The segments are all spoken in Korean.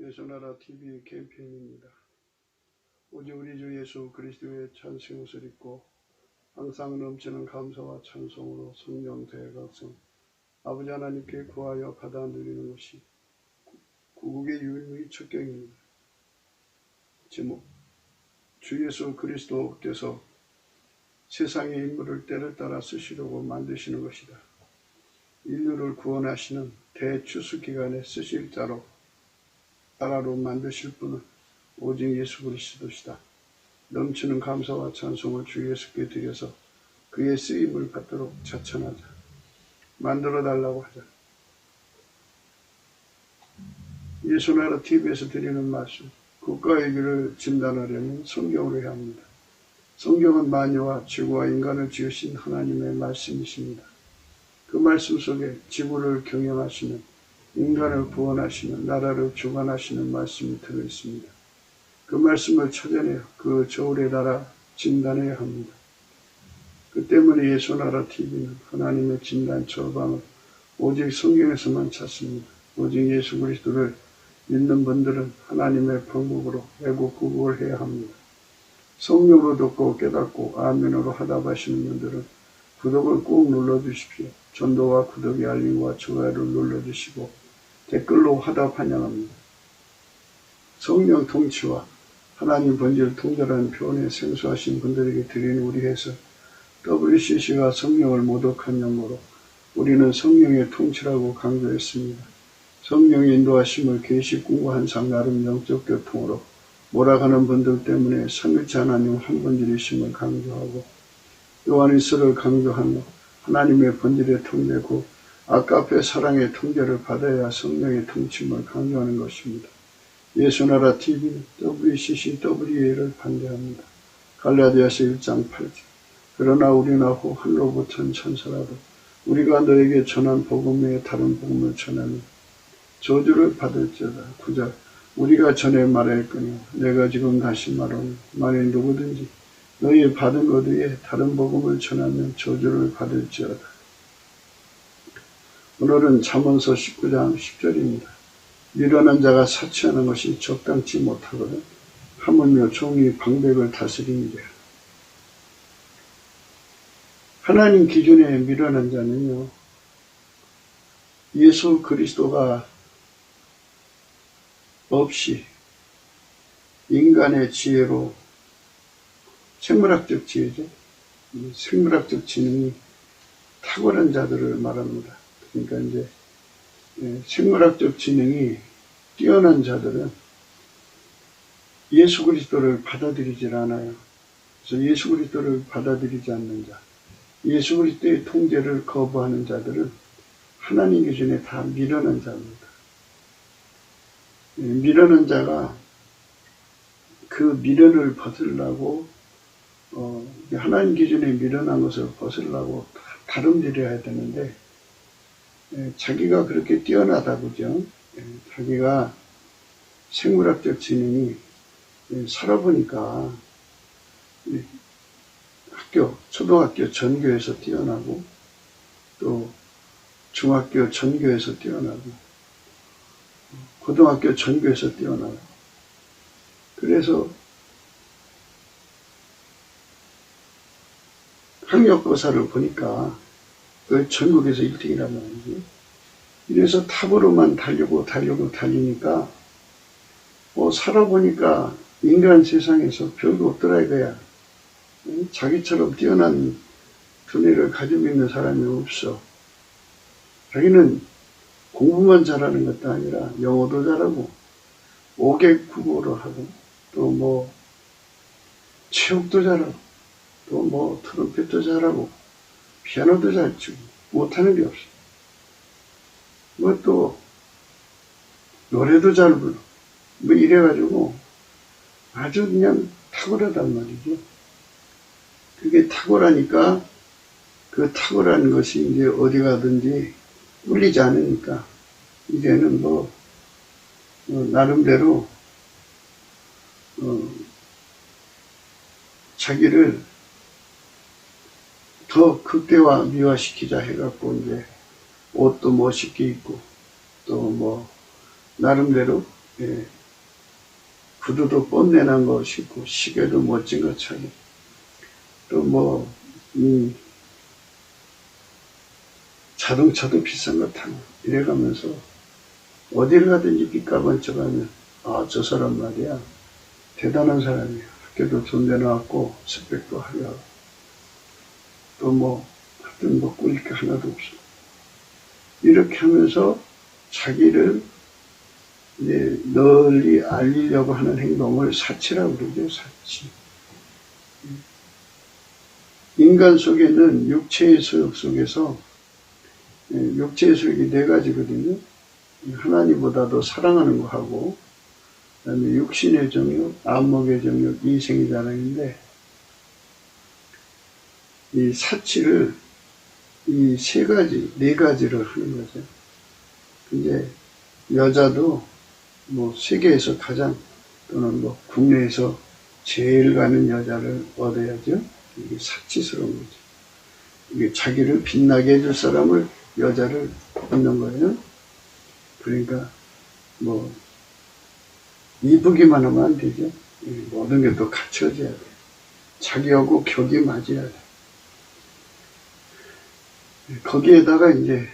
예수나라 TV 캠페인입니다. 오직 우리 주 예수 그리스도의 찬송 옷을 입고 항상 넘치는 감사와 찬송으로 성령 대각성 아버지 하나님께 구하여 받아 누리는 것이 구국의 유일무이 첩경입니다. 제목, 주 예수 그리스도께서 세상의 인물을 때를 따라 쓰시려고 만드시는 것이다. 인류를 구원하시는 대추수기간에 쓰실 나라로 만드실 분은 오직 예수 그리스도시다. 넘치는 감사와 찬송을 주 예수께 드려서 그의 쓰임을 받도록 자천하자. 만들어 달라고 하자. 예수나라 TV에서 드리는 말씀, 국가의 길을 진단하려면 성경으로 해야 합니다. 성경은 만유와 지구와 인간을 지으신 하나님의 말씀이십니다. 그 말씀 속에 지구를 경영하시는, 인간을 구원하시는, 나라를 주관하시는 말씀이 들어있습니다. 그 말씀을 찾아내어 그 저울에 달아 진단해야 합니다. 그 때문에 예수나라 TV는 하나님의 진단 처방을 오직 성경에서만 찾습니다. 오직 예수 그리스도를 믿는 분들은 하나님의 방법으로 애국구국을 해야 합니다. 성령으로 듣고 깨닫고 아멘으로 하답하시는 분들은 구독을 꾹 눌러주십시오. 전도와 구독의 알림과 좋아요를 눌러주시고 댓글로 화답 환영합니다. 성령 통치와 하나님 본질 통달하는 표현에 생소하신 분들에게 드리는 우리 해설, WCC가 성령을 모독한 용어로 우리는 성령의 통치라고 강조했습니다. 성령의 인도하심을 계시 공부한상 나름 영적 교통으로 몰아가는 분들 때문에 삼위일체 하나님 한 본질이심을 강조하고 요한일서를 강조하며 하나님의 본질의 통제고 아까페 사랑의 통제를 받아야 성령의 통침을 강조하는 것입니다. 예수나라 TV는 WCC, WA를 반대합니다. 갈라디아서 1장 8절. 그러나 우리나 후 하늘로부터는 천사라도 우리가 너에게 전한 복음 외에 다른 복음을 전하면 저주를 받을지어다. 9절. 우리가 전에 말하였거니와 내가 지금 다시 말하노니 만일 누구든지 너희 받은 것 외에 다른 복음을 전하면 저주를 받을지어다. 오늘은 잠언서 19장 10절입니다. 미련한 자가 사치하는 것이 적당치 못하거든 하물며 종이 방백을 다스리니라. 하나님 기준의 미련한 자는요, 예수 그리스도가 없이 인간의 지혜로, 생물학적 지혜죠. 생물학적 지능이 탁월한 자들을 말합니다. 그러니까 이제 생물학적 지능이 뛰어난 자들은 예수 그리스도를 받아들이질 않아요. 그래서 예수 그리스도를 받아들이지 않는 자, 예수 그리스도의 통제를 거부하는 자들은 하나님 기준에 다 미련한 자입니다. 미련한 자가 그 미련을 벗으려고 하나님 기준에 미련한 것을 벗으려고 다름질해야 되는데 자기가 그렇게 뛰어나다고죠. 자기가 생물학적 지능이 살아보니까 초등학교 전교에서 뛰어나고 또 중학교 전교에서 뛰어나고 고등학교 전교에서 뛰어나고 그래서 학력고사를 보니까 전국에서 1등이란 말이지. 이래서 탑으로만 달리니까 살아보니까 인간 세상에서 별거 없더라 이거야. 자기처럼 뛰어난 두뇌를 가지고 있는 사람이 없어. 자기는 공부만 잘하는 것도 아니라 영어도 잘하고 5개 국어로 하고 또 체육도 잘하고 또 트럼펫도 잘하고 피아노도 잘 치고 못하는 게 없어. 또 노래도 잘 불러. 이래가지고 아주 그냥 탁월하단 말이죠. 그게 탁월하니까 그 탁월한 것이 이제 어디 가든지 뚫리지 않으니까 이제는 나름대로 자기를 더 극대화, 미화시키자 해갖고 이제 옷도 멋있게 입고 또 나름대로 예, 구두도 뽐내난 거 신고, 시계도 멋진 거 차고, 또 뭐, 자동차도 비싼 거 타고, 이래가면서, 어딜 가든지 삐까번쩍하면, 아, 저 사람 말이야. 대단한 사람이야. 학교도 존대 나왔고, 스펙도 하려. 또 뭐, 하여튼 뭐 꿀릴 게 하나도 없어. 이렇게 하면서 자기를 이제 널리 알리려고 하는 행동을 사치라고 그러죠, 사치. 인간 속에는 육체의 소욕 속에서, 육체의 소욕이 네 가지거든요. 하나님보다도 사랑하는 거 하고, 그 다음에 육신의 정욕, 안목의 정욕, 이생의 자랑인데, 이 사치를 이 세 가지, 네 가지를 하는 거죠. 근데 여자도 뭐 세계에서 가장 또는 뭐 국내에서 제일 가는 여자를 얻어야죠. 이게 사치스러운 거죠. 이게 자기를 빛나게 해줄 사람을 여자를 얻는 거예요. 그러니까 뭐 이쁘기만 하면 안 되죠. 모든 게 또 갖춰져야 돼. 자기하고 격이 맞아야 돼. 거기에다가 이제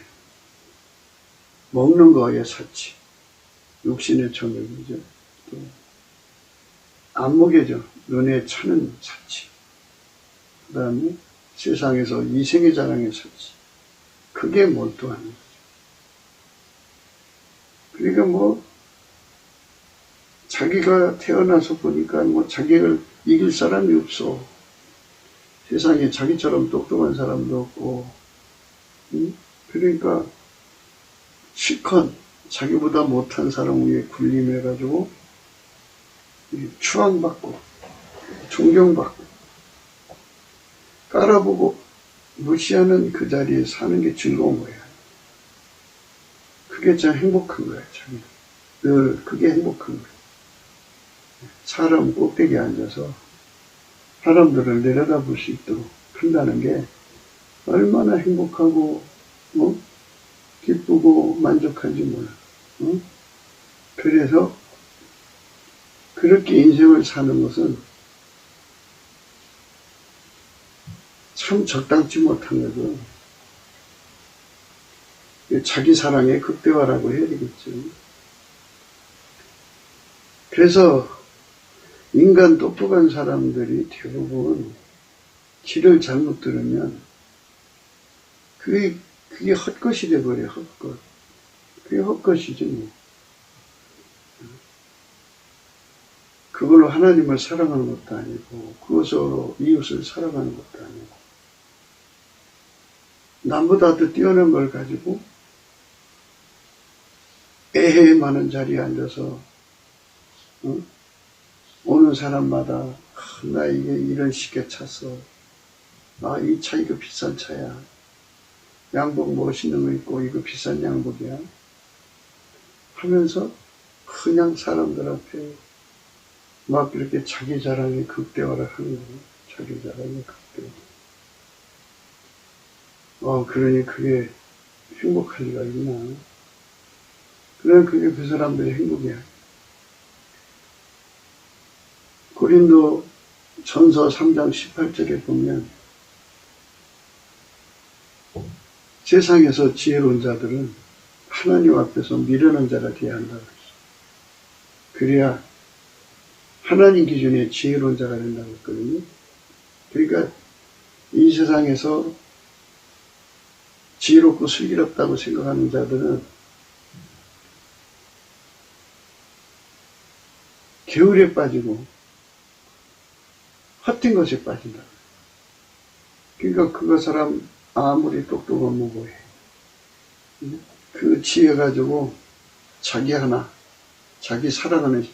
먹는 거에 사치, 육신의 정욕이죠. 또 안목이죠. 눈에 차는 사치. 그 다음에 세상에서 이생의 자랑의 사치. 그게 몰두하는 거죠. 그러니까 뭐 자기가 태어나서 보니까 뭐 자기를 이길 사람이 없어. 세상에 자기처럼 똑똑한 사람도 없고, 그러니까 실컷 자기보다 못한 사람 위에 군림해가지고 추앙받고 존경받고 깔아보고 무시하는 그 자리에 사는 게 즐거운 거야. 그게 참 행복한 거야. 자기. 늘 그게 행복한 거야. 사람 꼭대기에 앉아서 사람들을 내려다볼 수 있도록 한다는 게 얼마나 행복하고 기쁘고 만족한지 몰라. 그래서 그렇게 인생을 사는 것은 참 적당치 못한 거죠. 자기 사랑의 극대화라고 해야 되겠죠. 그래서 인간 똑똑한 사람들이 대부분 길을 잘못 들으면 그게 헛것이 돼버려요, 헛것. 그게 헛것이지, 뭐. 그걸로 하나님을 사랑하는 것도 아니고, 그것으로 이웃을 사랑하는 것도 아니고, 남보다 더 뛰어난 걸 가지고, 애해 많은 자리에 앉아서, 오는 사람마다, 나 이게 이런 시계 찼어. 이 차 이거 비싼 차야. 양복 멋있는 거 입고 이거 비싼 양복이야 하면서 그냥 사람들 앞에 막 이렇게 자기 자랑의 극대화를 하는 거예요. 자기 자랑의 극대화. 그러니 그게 행복할 리가 있나. 그래 그게 그 사람들의 행복이야. 고린도 전서 3장 18절에 보면 세상에서 지혜로운 자들은 하나님 앞에서 미련한 자가 되어야 한다고 했어요. 그래야 하나님 기준에 지혜로운 자가 된다고 했거든요. 그러니까 이 세상에서 지혜롭고 슬기롭다고 생각하는 자들은 게으르에 빠지고 헛된 것에 빠진다. 그러니까 그 사람 아무리 똑똑하면 뭐해. 그 지혜 가지고 자기 사랑하는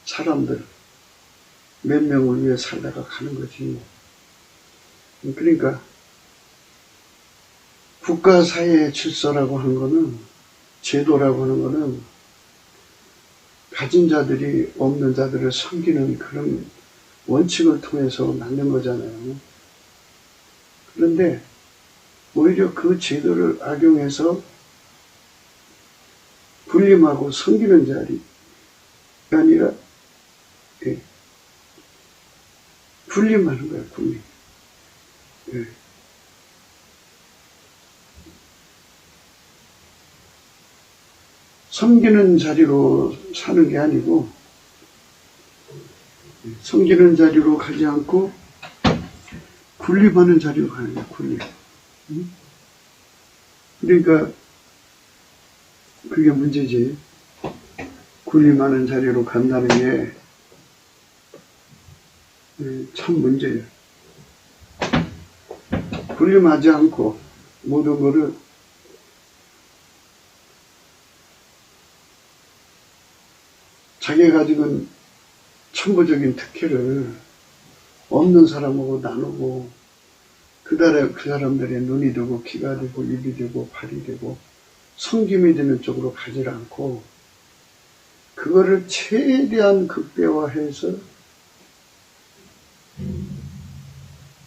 사람들 몇 명을 위해 살다가 가는 거지. 그러니까 국가 사회의 질서라고 하는 거는, 제도라고 하는 거는 가진 자들이 없는 자들을 섬기는 그런 원칙을 통해서 만든 거잖아요. 그런데 오히려 그 제도를 악용해서 군림하고 섬기는 자리, 아니라 예, 군림하는 거야, 군림. 예. 섬기는 자리로 사는 게 아니고 섬기는 자리로 가지 않고 군림하는 자리로 가는 거야, 군림. 그러니까 그게 문제지. 군림하는 자리로 간다는 게 참 문제예요. 군림하지 않고 모든 것을 자기가 가지고 천부적인 특혜를 없는 사람하고 나누고 그 사람들의 눈이 되고 귀가 되고 입이 되고 발이 되고 섬김이 되는 쪽으로 가지 않고 그거를 최대한 극대화해서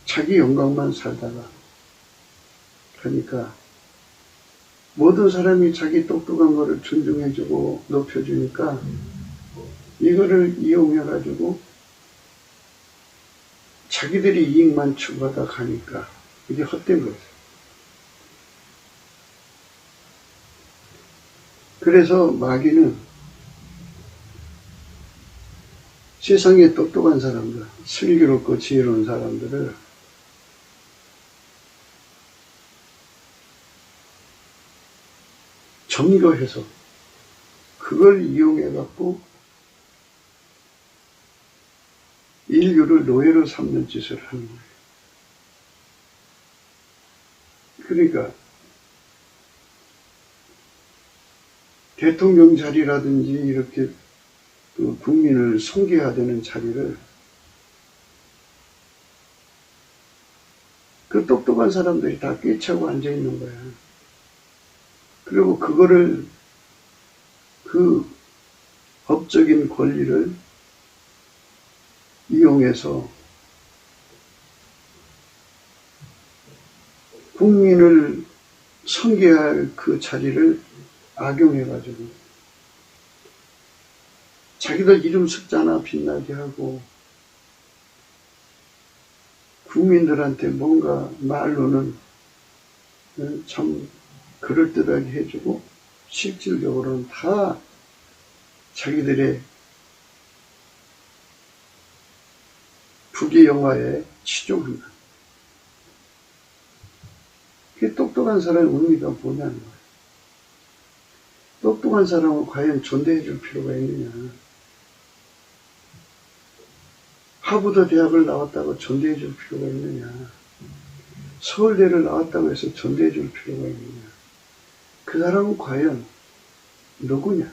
자기 영광만 살다가 그러니까 모든 사람이 자기 똑똑한 거를 존중해주고 높여주니까 이거를 이용해가지고 자기들이 이익만 추구하다 가니까 이게 헛된 거죠. 그래서 마귀는 세상에 똑똑한 사람들, 슬기롭고 지혜로운 사람들을 점거해서 그걸 이용해갖고 인류를 노예로 삼는 짓을 하는 거예요. 그러니까 대통령 자리라든지 이렇게 그 국민을 섬겨야 되는 자리를 그 똑똑한 사람들이 다 꿰차고 앉아 있는 거야. 그리고 그거를 그 법적인 권리를 이용해서 국민을 섬겨야 할 그 자리를 악용해가지고 자기들 이름 숫자나 빛나게 하고 국민들한테 뭔가 말로는 참 그럴듯하게 해주고 실질적으로는 다 자기들의 부귀영화에 치중한다. 그게 똑똑한 사람의 의미가 뭐냐는 거예요. 똑똑한 사람은 과연 존대해 줄 필요가 있느냐. 하버드 대학을 나왔다고 존대해 줄 필요가 있느냐. 서울대를 나왔다고 해서 존대해 줄 필요가 있느냐. 그 사람은 과연 누구냐.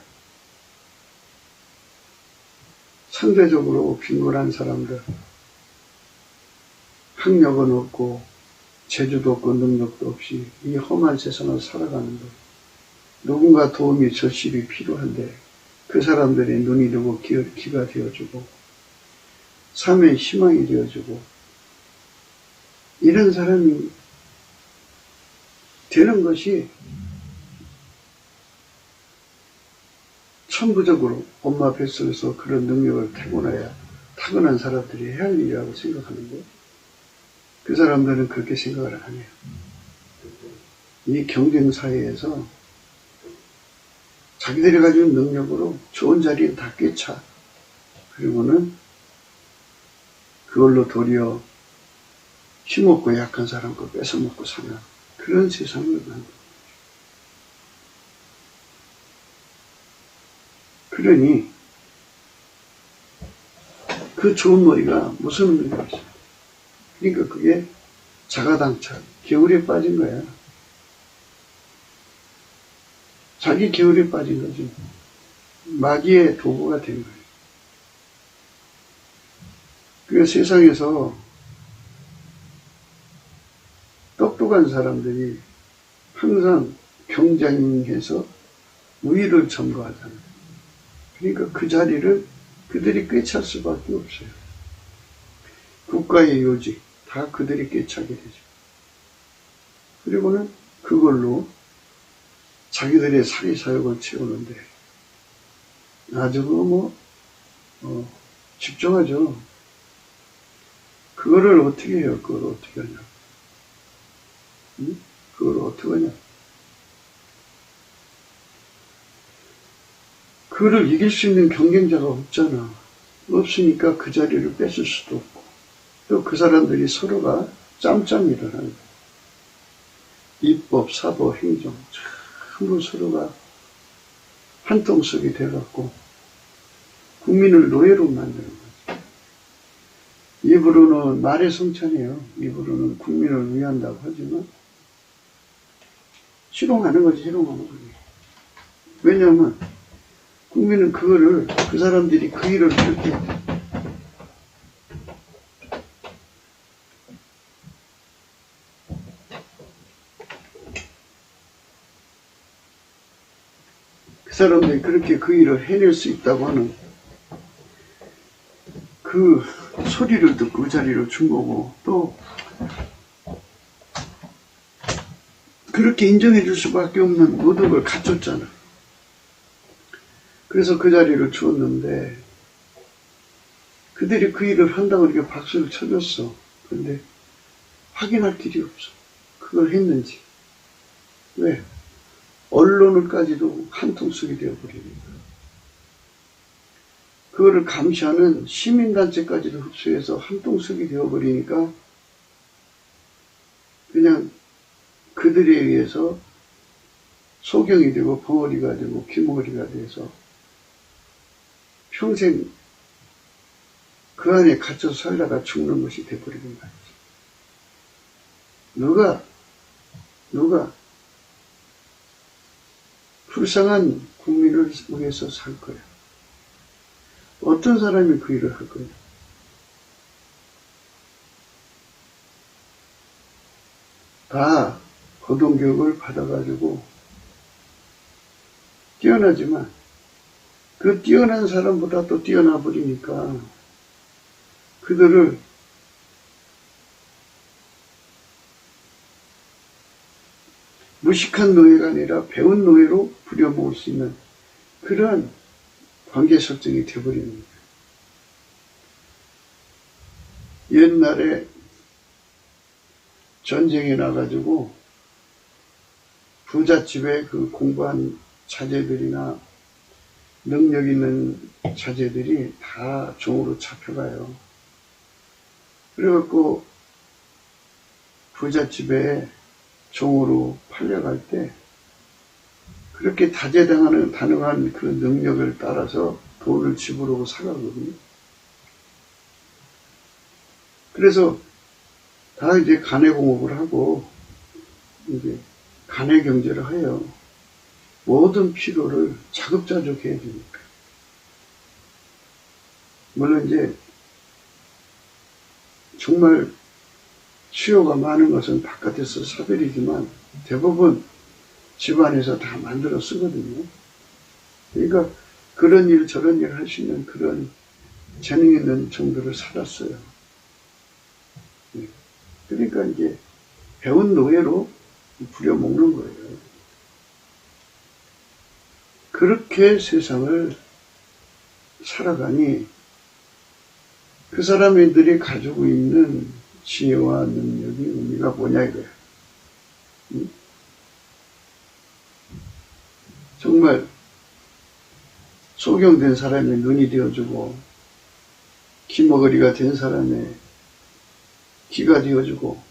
상대적으로 빈곤한 사람들, 학력은 없고 재주도 없고 능력도 없이 이 험한 세상을 살아가는데 누군가 도움이 절실히 필요한데 그 사람들의 눈이 되고 귀가 되어주고 삶의 희망이 되어주고 이런 사람이 되는 것이 천부적으로 엄마 뱃속에서 그런 능력을 타고난 사람들이 해야 할 일이라고 생각하는데 그 사람들은 그렇게 생각을 안 해요. 이 경쟁 사회에서 자기들이 가진 능력으로 좋은 자리에 다 꿰차. 그리고는 그걸로 도리어 힘없고 약한 사람 거 뺏어먹고 사는 그런 세상을 만든 거죠. 그러니 그 좋은 머리가 무슨 의미가 있어요? 그러니까 그게 자가당착, 겨울에 빠진 거야. 자기 겨울에 빠진 거지. 마귀의 도구가 된 거예요. 그 세상에서 똑똑한 사람들이 항상 경쟁해서 우위를 점거하잖아요. 그러니까 그 자리를 그들이 꿰찰 수밖에 없어요. 국가의 요직 다 그들이 꿰차게 되죠. 그리고는 그걸로 자기들의 사리사욕을 채우는데 아주 집중하죠. 그거를 어떻게 해요? 그걸 어떻게 하냐? 응? 그걸 어떻게 하냐? 그를 이길 수 있는 경쟁자가 없잖아. 없으니까 그 자리를 뺏을 수도 없고, 또 그 사람들이 서로가 짬짬이를 하는 거야. 입법, 사법, 행정, 전부 서로가 한통속이 돼갖고 국민을 노예로 만드는 거죠. 입으로는 말의 성찬이에요. 입으로는 국민을 위한다고 하지만 희롱하는 거지, 희롱하는 거지. 왜냐하면 국민은 그거를, 그 사람들이 그 일을 그렇게 그 사람들이 그렇게 그 일을 해낼 수 있다고 하는 그 소리를 듣고 그 자리를 준 거고, 또 그렇게 인정해 줄 수밖에 없는 모든 걸 갖췄잖아. 그래서 그 자리를 주었는데 그들이 그 일을 한다고 이렇게 박수를 쳐줬어. 그런데 확인할 길이 없어. 그걸 했는지. 왜? 언론을까지도 한통속이 되어버리니까. 그거를 감시하는 시민단체까지도 흡수해서 한통속이 되어버리니까 그냥 그들에 의해서 소경이 되고 벙어리가 되고 귀머거리가 돼서 평생 그 안에 갇혀서 살다가 죽는 것이 돼버리는 말이지. 누가 불쌍한 국민을 위해서 살 거야. 어떤 사람이 그 일을 할 거야. 다 고등교육을 받아가지고 뛰어나지만 그 뛰어난 사람보다 또 뛰어나 버리니까 그들을 무식한 노예가 아니라 배운 노예로 부려먹을 수 있는 그런 관계 설정이 되어버리는 거예요. 옛날에 전쟁에 나가지고 부잣집에 그 공부한 자제들이나 능력 있는 자제들이 다 종으로 잡혀가요. 그래갖고 부잣집에 종으로 팔려갈 때 그렇게 다재다능한 그 능력을 따라서 돈을 지불하고 사가거든요. 그래서 다 이제 간해공업을 하고 이제 간해 경제를 해요. 모든 필요를 자급자족해야 되니까. 물론 이제 정말 수요가 많은 것은 바깥에서 사들이지만 대부분 집안에서 다 만들어 쓰거든요. 그러니까 그런 일 저런 일 할 수 있는 그런 재능 있는 정도를 살았어요. 그러니까 이제 배운 노예로 부려먹는 거예요. 그렇게 세상을 살아가니 그 사람들이 가지고 있는 지혜와 능력이 의미가 뭐냐 이거야. 정말 소경된 사람의 눈이 되어주고 귀머거리가 된 사람의 귀가 되어주고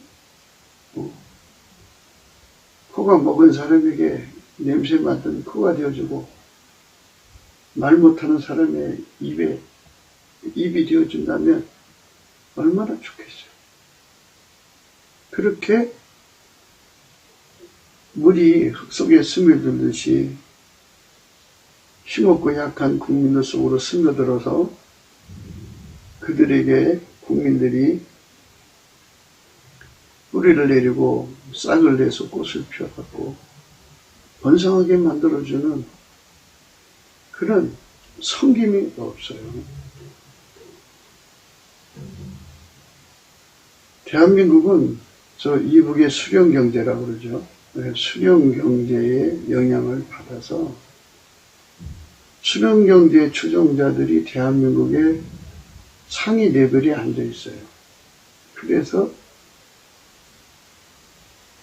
코가 먹은 사람에게 냄새 맡은 코가 되어주고 말 못하는 사람의 입이 되어준다면 얼마나 좋겠어요. 그렇게 물이 흙 속에 스며들듯이 힘없고 약한 국민들 속으로 스며들어서 그들에게 국민들이 뿌리를 내리고 싹을 내서 꽃을 피워갖고 번성하게 만들어주는 그런 섬김이 없어요. 대한민국은 저 이북의 수령경제라고 그러죠. 수령경제의 영향을 받아서 수령경제 추종자들이 대한민국에 상위 레벨에 앉아 있어요. 그래서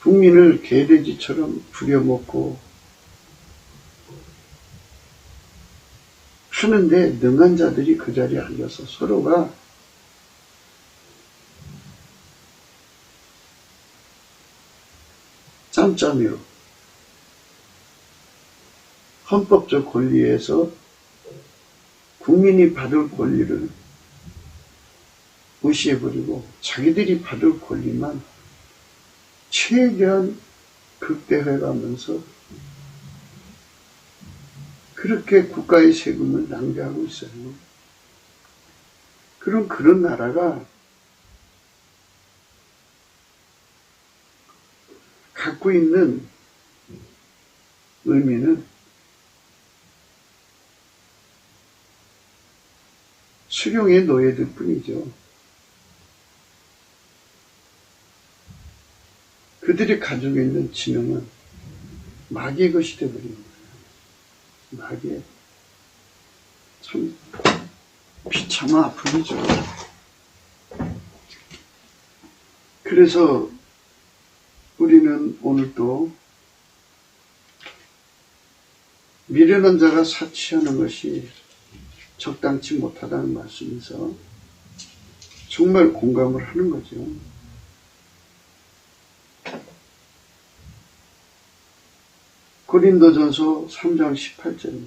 국민을 개돼지처럼 부려먹고 하는데 능한 자들이 그 자리에 앉아서 서로가 짬짬이로 헌법적 권리에서 국민이 받을 권리를 무시해버리고 자기들이 받을 권리만 최대한 극대화해가면서 그렇게 국가의 세금을 낭비하고 있어요. 그럼 그런 나라가 갖고 있는 의미는 수령의 노예들 뿐이죠. 그들이 가지고 있는 지능은 마귀의 것이 되어버린 거예요. 마귀의 참 비참한 아픔이죠. 그래서 우리는 오늘도 미련한 자가 사치하는 것이 적당치 못하다는 말씀에서 정말 공감을 하는 거죠. 고린도전서 3장 18절입니다.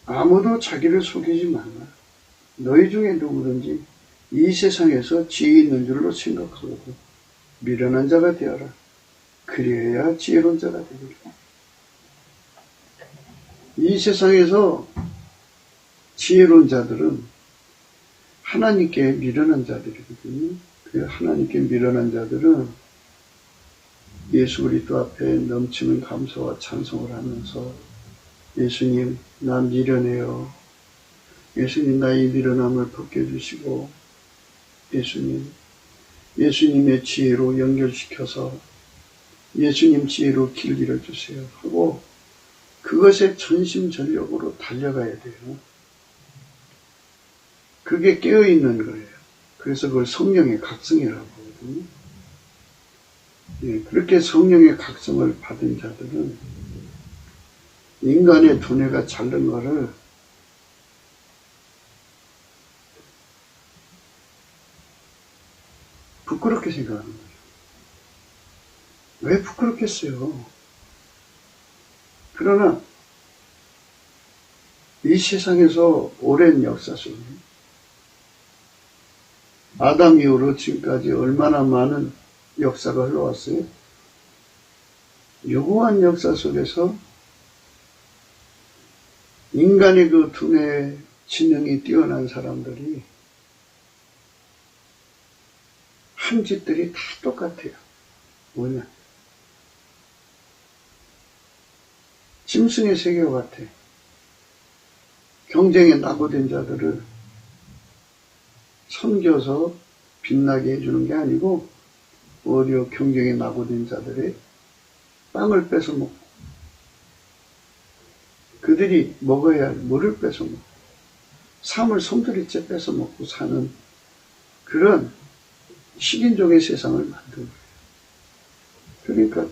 아무도 자기를 속이지 말라. 너희 중에 누구든지 이 세상에서 지혜 있는 줄로 생각하고 미련한 자가 되어라. 그리해야 지혜로운 자가 되리라. 이 세상에서 지혜로운 자들은 하나님께 미련한 자들이거든요. 그 하나님께 미련한 자들은 예수 그리스도 앞에 넘치는 감사와 찬송을 하면서 예수님, 나 미련해요. 예수님, 나의 미련함을 벗겨주시고 예수님, 예수님의 지혜로 연결시켜서 예수님 지혜로 길 잃어주세요 하고 그것에 전심전력으로 달려가야 돼요. 그게 깨어있는 거예요. 그래서 그걸 성령의 각성이라고 하거든요. 예, 그렇게 성령의 각성을 받은 자들은 인간의 두뇌가 자른 거를 부끄럽게 생각하는 거예요. 왜 부끄럽겠어요? 그러나 이 세상에서 오랜 역사 속에 아담 이후로 지금까지 얼마나 많은 역사가 흘러왔어요? 유구한 역사 속에서 인간의 그 두뇌 지능이 뛰어난 사람들이 한 짓들이 다 똑같아요. 뭐냐? 짐승의 세계와 같아. 경쟁에 낙오된 자들을 섬겨서 빛나게 해주는 게 아니고 오히려 경쟁에 낙오된 자들의 빵을 뺏어먹고 그들이 먹어야 할 물을 뺏어먹고 삶을 송두리째 뺏어먹고 사는 그런 식인종의 세상을 만든 거예요. 그러니까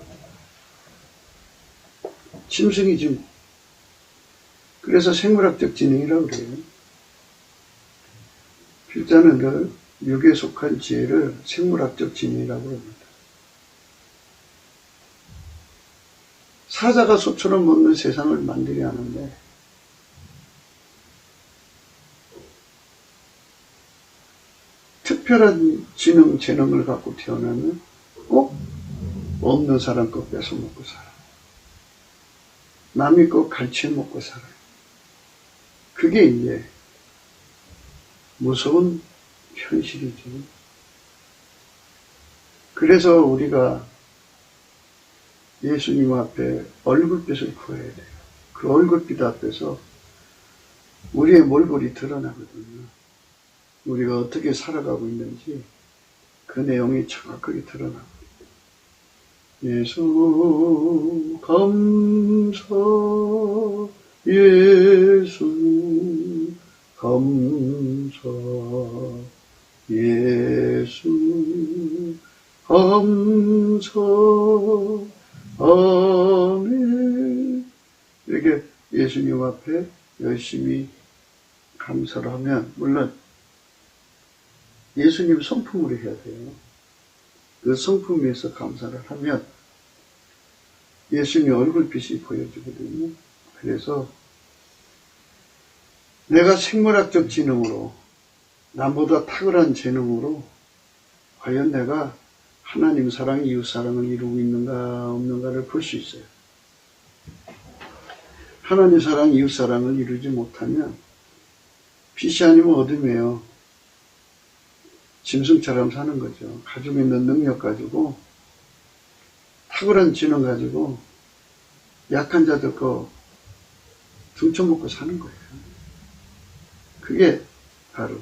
짐승이지. 그래서 생물학적 지능이라고 그래요. 필자는 그 육에 속한 지혜를 생물학적 지능이라고 합니다. 사자가 소처럼 먹는 세상을 만들어야 하는데 특별한 지능, 재능을 갖고 태어나면 꼭 없는 사람 거 뺏어먹고 살아. 남의 거 갈취해먹고 살아요. 그게 이제 무서운 현실이죠. 그래서 우리가 예수님 앞에 얼굴빛을 구해야 돼요. 그 얼굴빛 앞에서 우리의 몰골이 드러나거든요. 우리가 어떻게 살아가고 있는지 그 내용이 정확하게 드러나거든요. 예수 감사 예수 감사 예수 감사 아멘. 이렇게 예수님 앞에 열심히 감사를 하면, 물론 예수님 성품으로 해야 돼요. 그 성품 위에서 감사를 하면 예수님 얼굴빛이 보여지거든요. 그래서 내가 생물학적 지능으로, 남보다 탁월한 재능으로 과연 내가 하나님 사랑, 이웃 사랑을 이루고 있는가 없는가를 볼 수 있어요. 하나님 사랑, 이웃 사랑을 이루지 못하면 빛이 아니면 어둠이에요. 짐승처럼 사는 거죠. 가지고 있는 능력 가지고, 탁월한 지능 가지고 약한 자들 거 등쳐먹고 사는 거예요. 그게 바로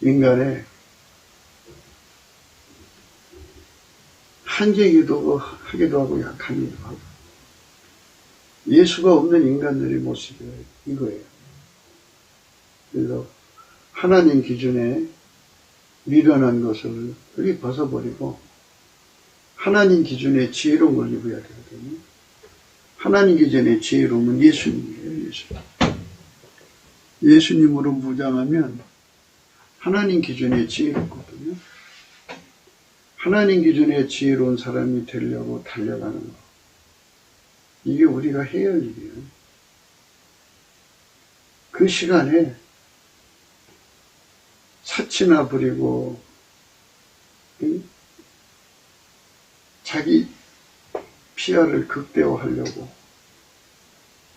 인간의 한계이기도 하고 약함이기도 하고, 예수가 없는 인간들의 모습이 이거예요. 그래서 하나님 기준에 미련한 것을 그리 벗어버리고 하나님 기준에 지혜로운 걸 입어야 되거든요. 하나님 기준에 지혜로움은 예수님이에요. 예수님으로 무장하면 하나님 기준에 지혜롭거든요. 하나님 기준에 지혜로운 사람이 되려고 달려가는 거, 이게 우리가 해야 할 일이에요. 그 시간에 사치나 부리고 자기 피아를 극대화하려고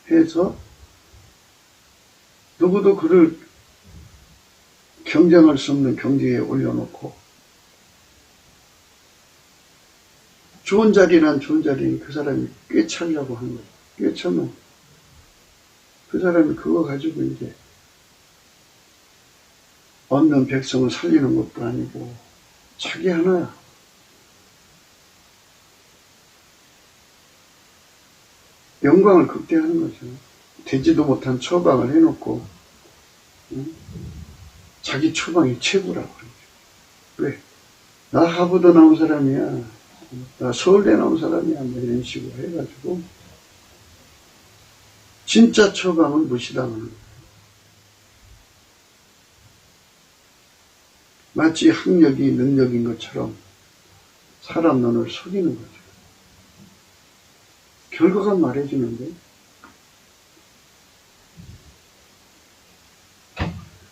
해서 누구도 그를 경쟁할 수 없는 경지에 올려놓고, 좋은 자리란 좋은 자리는 그 사람이 꿰차려고 하는 거예요. 꿰차면 그 사람이 그거 가지고 이제 얻는 백성을 살리는 것도 아니고 자기 하나야. 영광을 극대화하는 거죠. 되지도 못한 처방을 해놓고 자기 처방이 최고라고 그러죠. 왜? 나 하버드 나온 사람이야, 나 서울대 나온 사람이야, 뭐 이런 식으로 해가지고 진짜 처방은 무시당하는 거예요. 마치 학력이 능력인 것처럼 사람 눈을 속이는 거죠. 결과가 말해주는데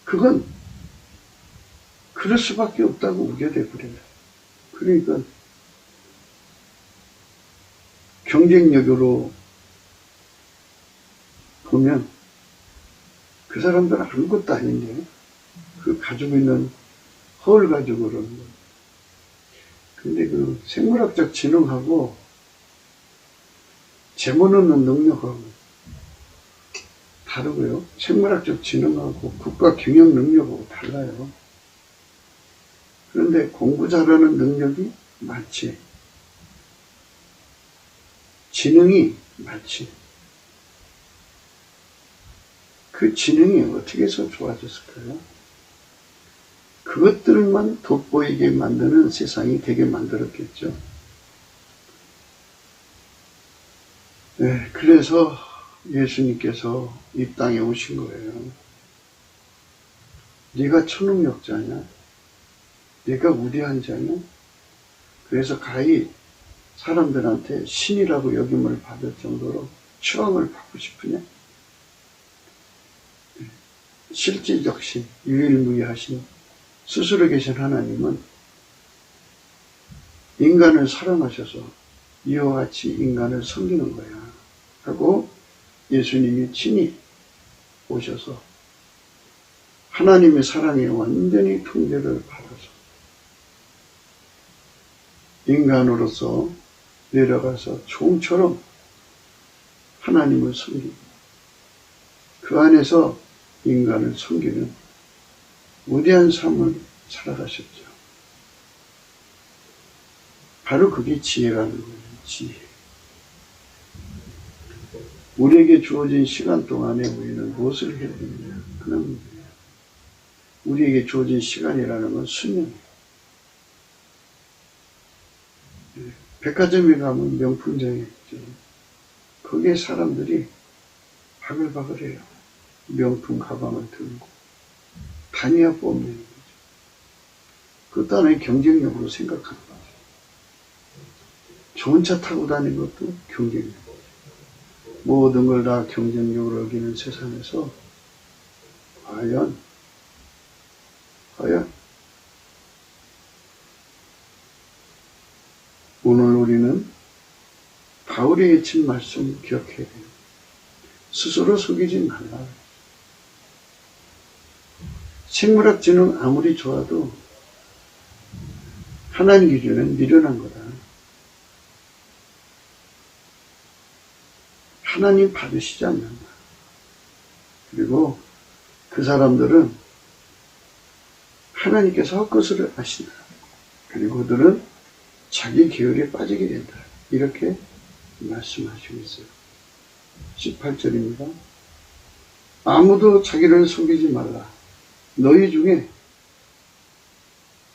그건 그럴 수밖에 없다고 우겨대 버려요. 그러니까 경쟁력으로 보면 그 사람들은 아무것도 아닌데 그 가지고 있는 허울 가지고 그러는 거예요. 근데 그 생물학적 지능하고 재물 얻는 능력하고 다르고요. 생물학적 지능하고 국가 경영 능력하고 달라요. 그런데 공부 잘하는 능력이 많지, 지능이 많지, 그 지능이 어떻게 해서 좋아졌을까요? 그것들만 돋보이게 만드는 세상이 되게 만들었겠죠. 네, 그래서 예수님께서 이 땅에 오신 거예요. 네가 초능력자냐? 네가 위대한 자냐? 그래서 가히 사람들한테 신이라고 여김을 받을 정도로 추앙을 받고 싶으냐? 실질적 신, 유일무이하신 스스로 계신 하나님은 인간을 사랑하셔서 이와 같이 인간을 섬기는 거야 하고 예수님이 친히 오셔서 하나님의 사랑에 완전히 통제를 받아서 인간으로서 내려가서 종처럼 하나님을 섬기고 그 안에서 인간을 섬기는 위대한 삶을 살아가셨죠. 바로 그게 지혜라는 거예요. 지혜. 우리에게 주어진 시간 동안에 우리는 무엇을 해야 되느냐. 그런 문제예요. 우리에게 주어진 시간이라는 건 수명이에요. 백화점에 가면 명품장이 있죠. 거기에 사람들이 바글바글해요. 명품 가방을 들고 다녀야 뽐내는 거죠. 그것도 하나의 경쟁력으로 생각하는 거죠. 좋은 차 타고 다니는 것도 경쟁력. 모든 걸 다 경쟁력으로 여기는 세상에서 과연 오늘 우리는 바울이 외친 말씀 기억해야 돼요. 스스로 속이지 말라. 생물학 지능 아무리 좋아도 하나님 기준은 미련한 거다. 하나님 받으시지 않는다. 그리고 그 사람들은 하나님께서 헛것을 아신다. 그리고 그들은 자기 계율에 빠지게 된다. 이렇게 말씀하시고 있어요. 18절입니다. 아무도 자기를 속이지 말라. 너희 중에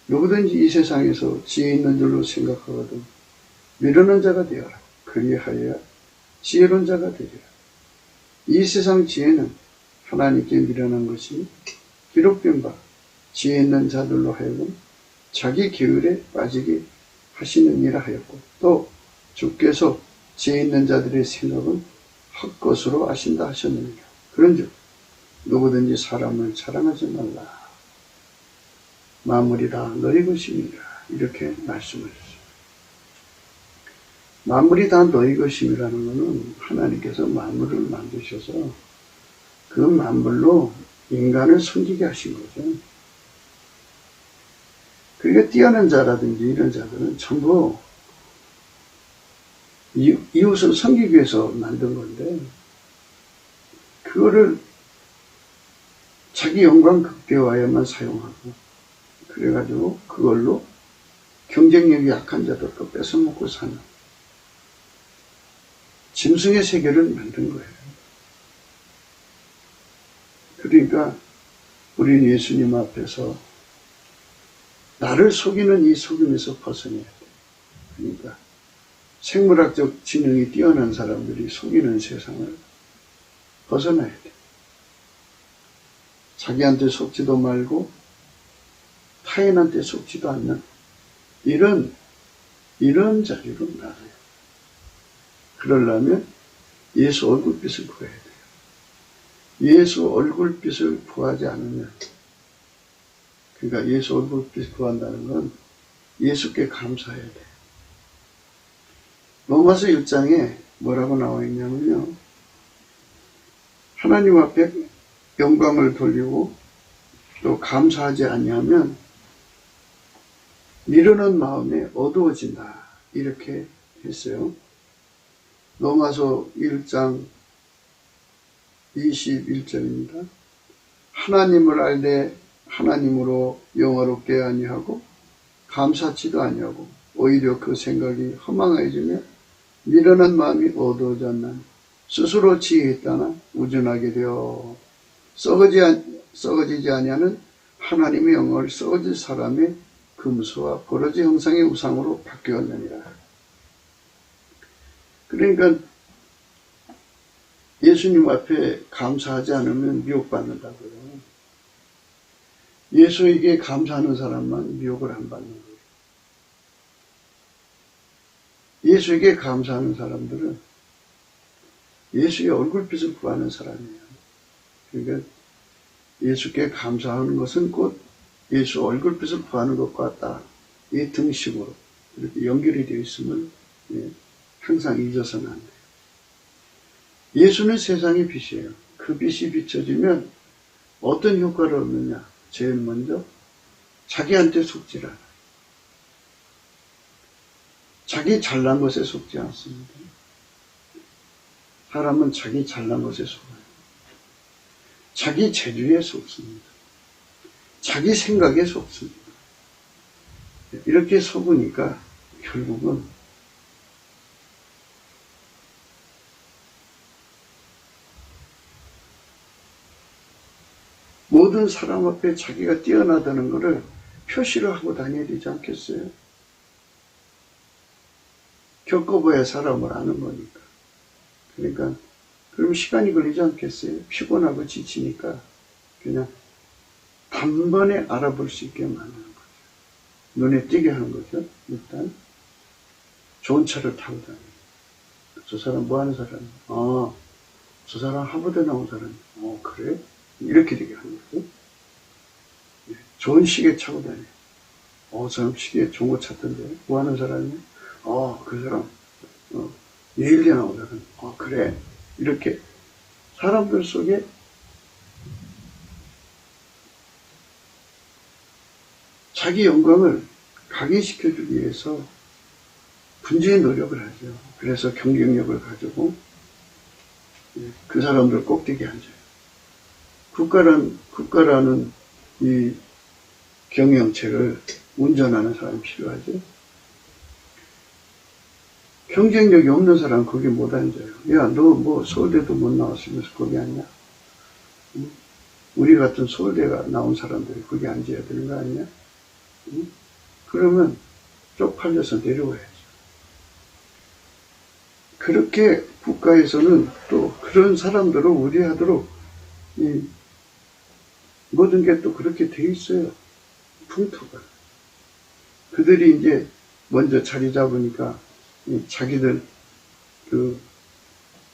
누구든지 이 세상에서 지혜 있는 줄로 생각하거든 미련한 자가 되어라. 그리하여야 지혜로운 자가 되리라. 이 세상 지혜는 하나님께 미련한 것이 기록된 바 지혜 있는 자들로 하여금 자기 계율에 빠지게 하시느니라 하였고 또 주께서 지혜 있는 자들의 생각은 헛것으로 아신다 하셨느니라. 그런즉 누구든지 사람을 자랑하지 말라. 만물이 다 너희 것임이라. 이렇게 말씀하셨어요. 만물이 다 너희 것임이라는 것은 하나님께서 만물을 만드셔서 그 만물로 인간을 섬기게 하신 거죠. 그러니까 뛰어난 자라든지 이런 자들은 전부 이웃을 섬기기 위해서 만든 건데 그거를 자기 영광 극대화에만 사용하고 그래가지고 그걸로 경쟁력이 약한 자들도 뺏어먹고 사는 짐승의 세계를 만든 거예요. 그러니까 우리는 예수님 앞에서 나를 속이는 이 속임에서 벗어나야 돼. 그러니까 생물학적 지능이 뛰어난 사람들이 속이는 세상을 벗어나야 돼. 자기한테 속지도 말고 타인한테 속지도 않는 이런 자리로 나가요. 그러려면 예수 얼굴빛을 구해야 돼요. 예수 얼굴빛을 구하지 않으면 그러니까 예수 얼굴빛 구한다는 건 예수께 감사해야 돼요. 로마서 1장에 뭐라고 나와 있냐면요. 하나님 앞에 영광을 돌리고 또 감사하지 아니하면 미루는 마음에 어두워진다. 이렇게 했어요. 로마서 1장 21절입니다. 하나님을 알되 하나님으로 영화롭게 아니하고 감사치도 아니하고 오히려 그 생각이 허망해지며 미련한 마음이 어두워졌나 스스로 지혜했다나 우둔하게 되어 썩어지지 아니하는 하나님의 영광을 썩어질 사람의 금수와 버러지 형상의 우상으로 바뀌었느니라. 그러니까 예수님 앞에 감사하지 않으면 미혹받는다고요. 예수에게 감사하는 사람만 미혹을 안 받는 거예요. 예수에게 감사하는 사람들은 예수의 얼굴빛을 구하는 사람이에요. 그러니까 예수께 감사하는 것은 곧 예수 얼굴빛을 구하는 것과 같다. 이 등식으로 이렇게 연결이 되어 있음을 항상 잊어서는 안 돼요. 예수는 세상의 빛이에요. 그 빛이 비춰지면 어떤 효과를 얻느냐? 제일 먼저 자기한테 속지 않아요. 자기 잘난 것에 속지 않습니다. 사람은 자기 잘난 것에 속아요. 자기 재주에 속습니다. 자기 생각에 속습니다. 이렇게 속으니까 결국은 모든 사람 앞에 자기가 뛰어나다는 것을 표시를 하고 다녀야 되지 않겠어요? 겪어봐야 사람을 아는 거니까. 그러니까 그럼 시간이 걸리지 않겠어요? 피곤하고 지치니까 그냥 단번에 알아볼 수 있게 만드는 거죠. 눈에 띄게 하는 거죠. 일단 좋은 차를 타고 다니는. 저 사람 뭐 하는 사람이야? 저 사람 하버드 나온 사람이야. 그래? 이렇게 되게 하는 거죠. 좋은 시계 차고 다녀요. 저 사람 시계 좋은 거 찾던데 뭐 하는 사람이야? 그 사람 예일대 나온 사람. 그래. 이렇게 사람들 속에 자기 영광을 각인시켜주기 위해서 분주히 노력을 하죠. 그래서 경쟁력을 가지고 그 사람들 꼭대기에 앉아요. 국가라는 이 경영체를 운전하는 사람이 필요하죠. 경쟁력이 없는 사람은 거기 못 앉아요. 야, 너 뭐 서울대도 못 나왔으면서 거기 앉냐? 우리 같은 서울대가 나온 사람들이 거기 앉아야 되는 거 아니냐? 그러면 쪽팔려서 내려와야죠. 그렇게 국가에서는 또 그런 자람들을 우대하도록 모든 게 또 그렇게 돼 있어요. 풍토가. 그들이 이제 먼저 자리 잡으니까 자기들 그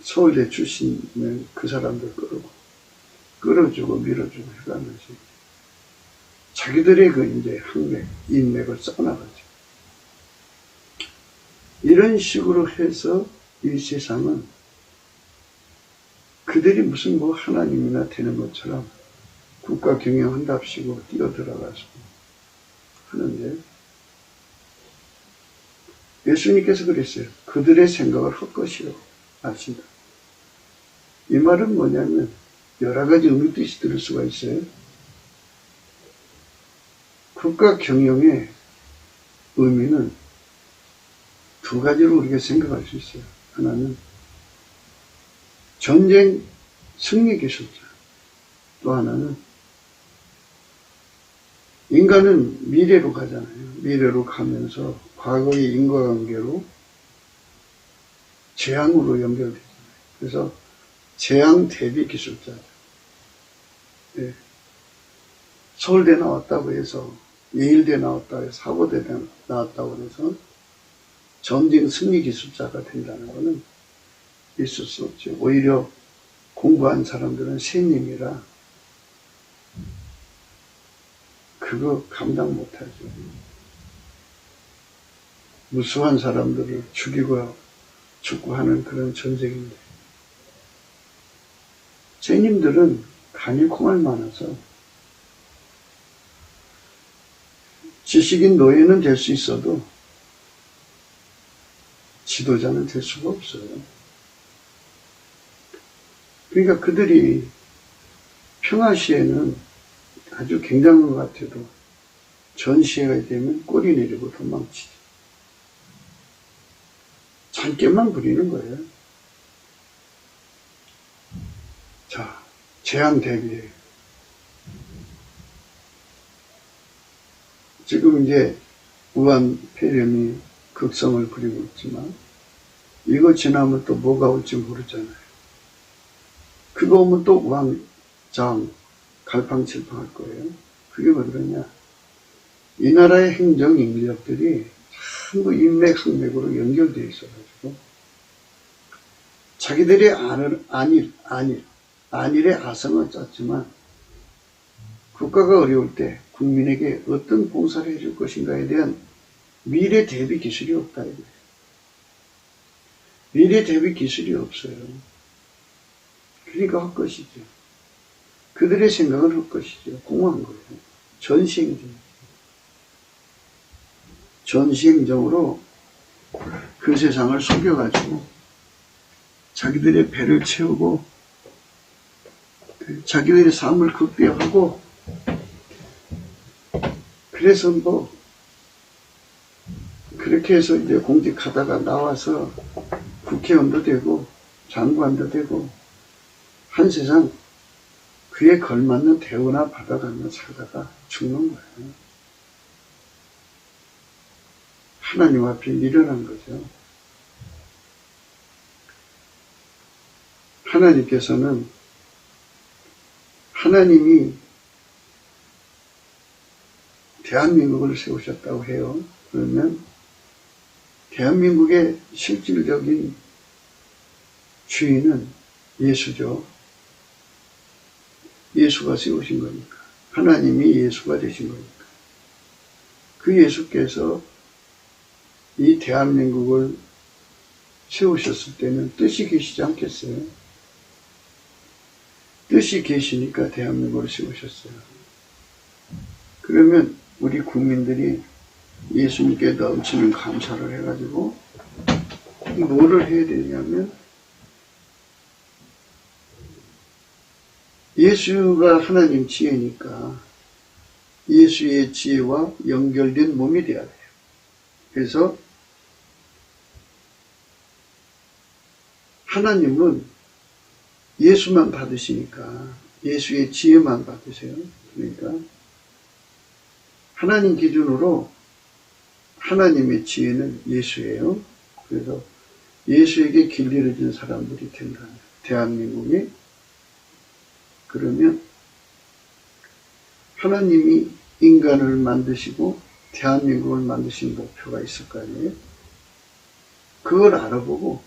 서울대 출신을 그 사람들 끌어주고 밀어주고 해가면서 자기들의 그 이제 인맥을 써나가죠. 이런 식으로 해서 이 세상은 그들이 무슨 뭐 하나님이나 되는 것처럼 국가 경영한답시고 뛰어들어가서 하는데 예수님께서 그랬어요. 그들의 생각을 헛것이라고 하신다. 이 말은 뭐냐면 여러 가지 의미뜻이 들을 수가 있어요. 국가 경영의 의미는 두 가지로 우리가 생각할 수 있어요. 하나는 전쟁 승리 기술자, 또 하나는 인간은 미래로 가잖아요. 미래로 가면서 과거의 인과관계로 재앙으로 연결되잖아요. 그래서 재앙 대비 기술자죠. 네. 서울대 나왔다고 해서 예일대 나왔다고 해서 하버드 나왔다고 해서 전쟁 승리 기술자가 된다는 것은 있을 수 없죠. 오히려 공부한 사람들은仙님이라 그거 감당 못하죠. 무수한 사람들을 죽이고 하는 그런 전쟁인데仙님들은 간이 콩알 많아서 지식인 노예는 될 수 있어도 지도자는 될 수가 없어요. 그러니까 그들이 평화시에는 아주 굉장한 것 같아도 전시회가 되면 꼬리 내리고 도망치죠. 잔꾀만 부리는 거예요. 자, 재앙 대비에 지금 이제 우한 폐렴이 극성을 부리고 있지만 이거 지나면 또 뭐가 올지 모르잖아요. 그거 오면 또 왕장 갈팡질팡할 거예요. 그게 왜 그러냐? 이 나라의 행정 인력들이 전부 인맥 항맥으로 연결되어 있어가지고 자기들의 안일의 아성은 짰지만 국가가 어려울 때 국민에게 어떤 봉사를 해줄 것인가에 대한 미래 대비 기술이 없다 이거예요. 미래 대비 기술이 없어요. 그러니까 헛것이죠. 그들의 생각은 헛것이죠. 공허한 거예요. 전시행정으로 그 세상을 속여가지고 자기들의 배를 채우고 자기들의 삶을 극대화하고 그래서 뭐 그렇게 해서 이제 공직하다가 나와서 국회의원도 되고 장관도 되고 한 세상 그에 걸맞는 대우나 받아가며 살다가 죽는 거예요. 하나님 앞에 미련한 거죠. 하나님께서는 하나님이 대한민국을 세우셨다고 해요. 그러면 대한민국의 실질적인 주인은 예수죠. 예수가 세우신 거니까. 하나님이 예수가 되신 거니까. 그 예수께서 이 대한민국을 세우셨을 때는 뜻이 계시지 않겠어요? 뜻이 계시니까 대한민국을 세우셨어요. 그러면 우리 국민들이 예수님께 넘치는 감사를 해가지고 뭐를 해야 되냐면 예수가 하나님 지혜니까 예수의 지혜와 연결된 몸이 되어야 돼요. 그래서 하나님은 예수만 받으시니까 예수의 지혜만 받으세요. 그러니까 하나님 기준으로 하나님의 지혜는 예수예요. 그래서 예수에게 길 잃어진 사람들이 된다. 대한민국이 그러면 하나님이 인간을 만드시고 대한민국을 만드신 목표가 있을 거 아니에요. 그걸 알아보고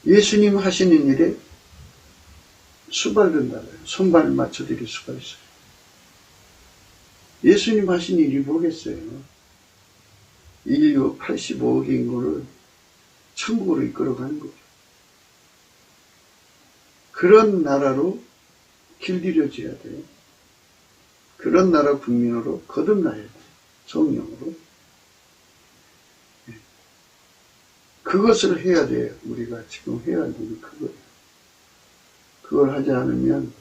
예수님 하시는 일에 수발된다고요. 손발 맞춰드릴 수가 있어요. 예수님 하신 일이 뭐겠어요? 인류 85억 인구를 천국으로 이끌어가는 거죠. 그런 나라로 길들여져야 돼요. 그런 나라 국민으로 거듭나야 돼요. 성령으로. 그것을 해야 돼요. 우리가 지금 해야 할 일이 그거예요. 그걸 하지 않으면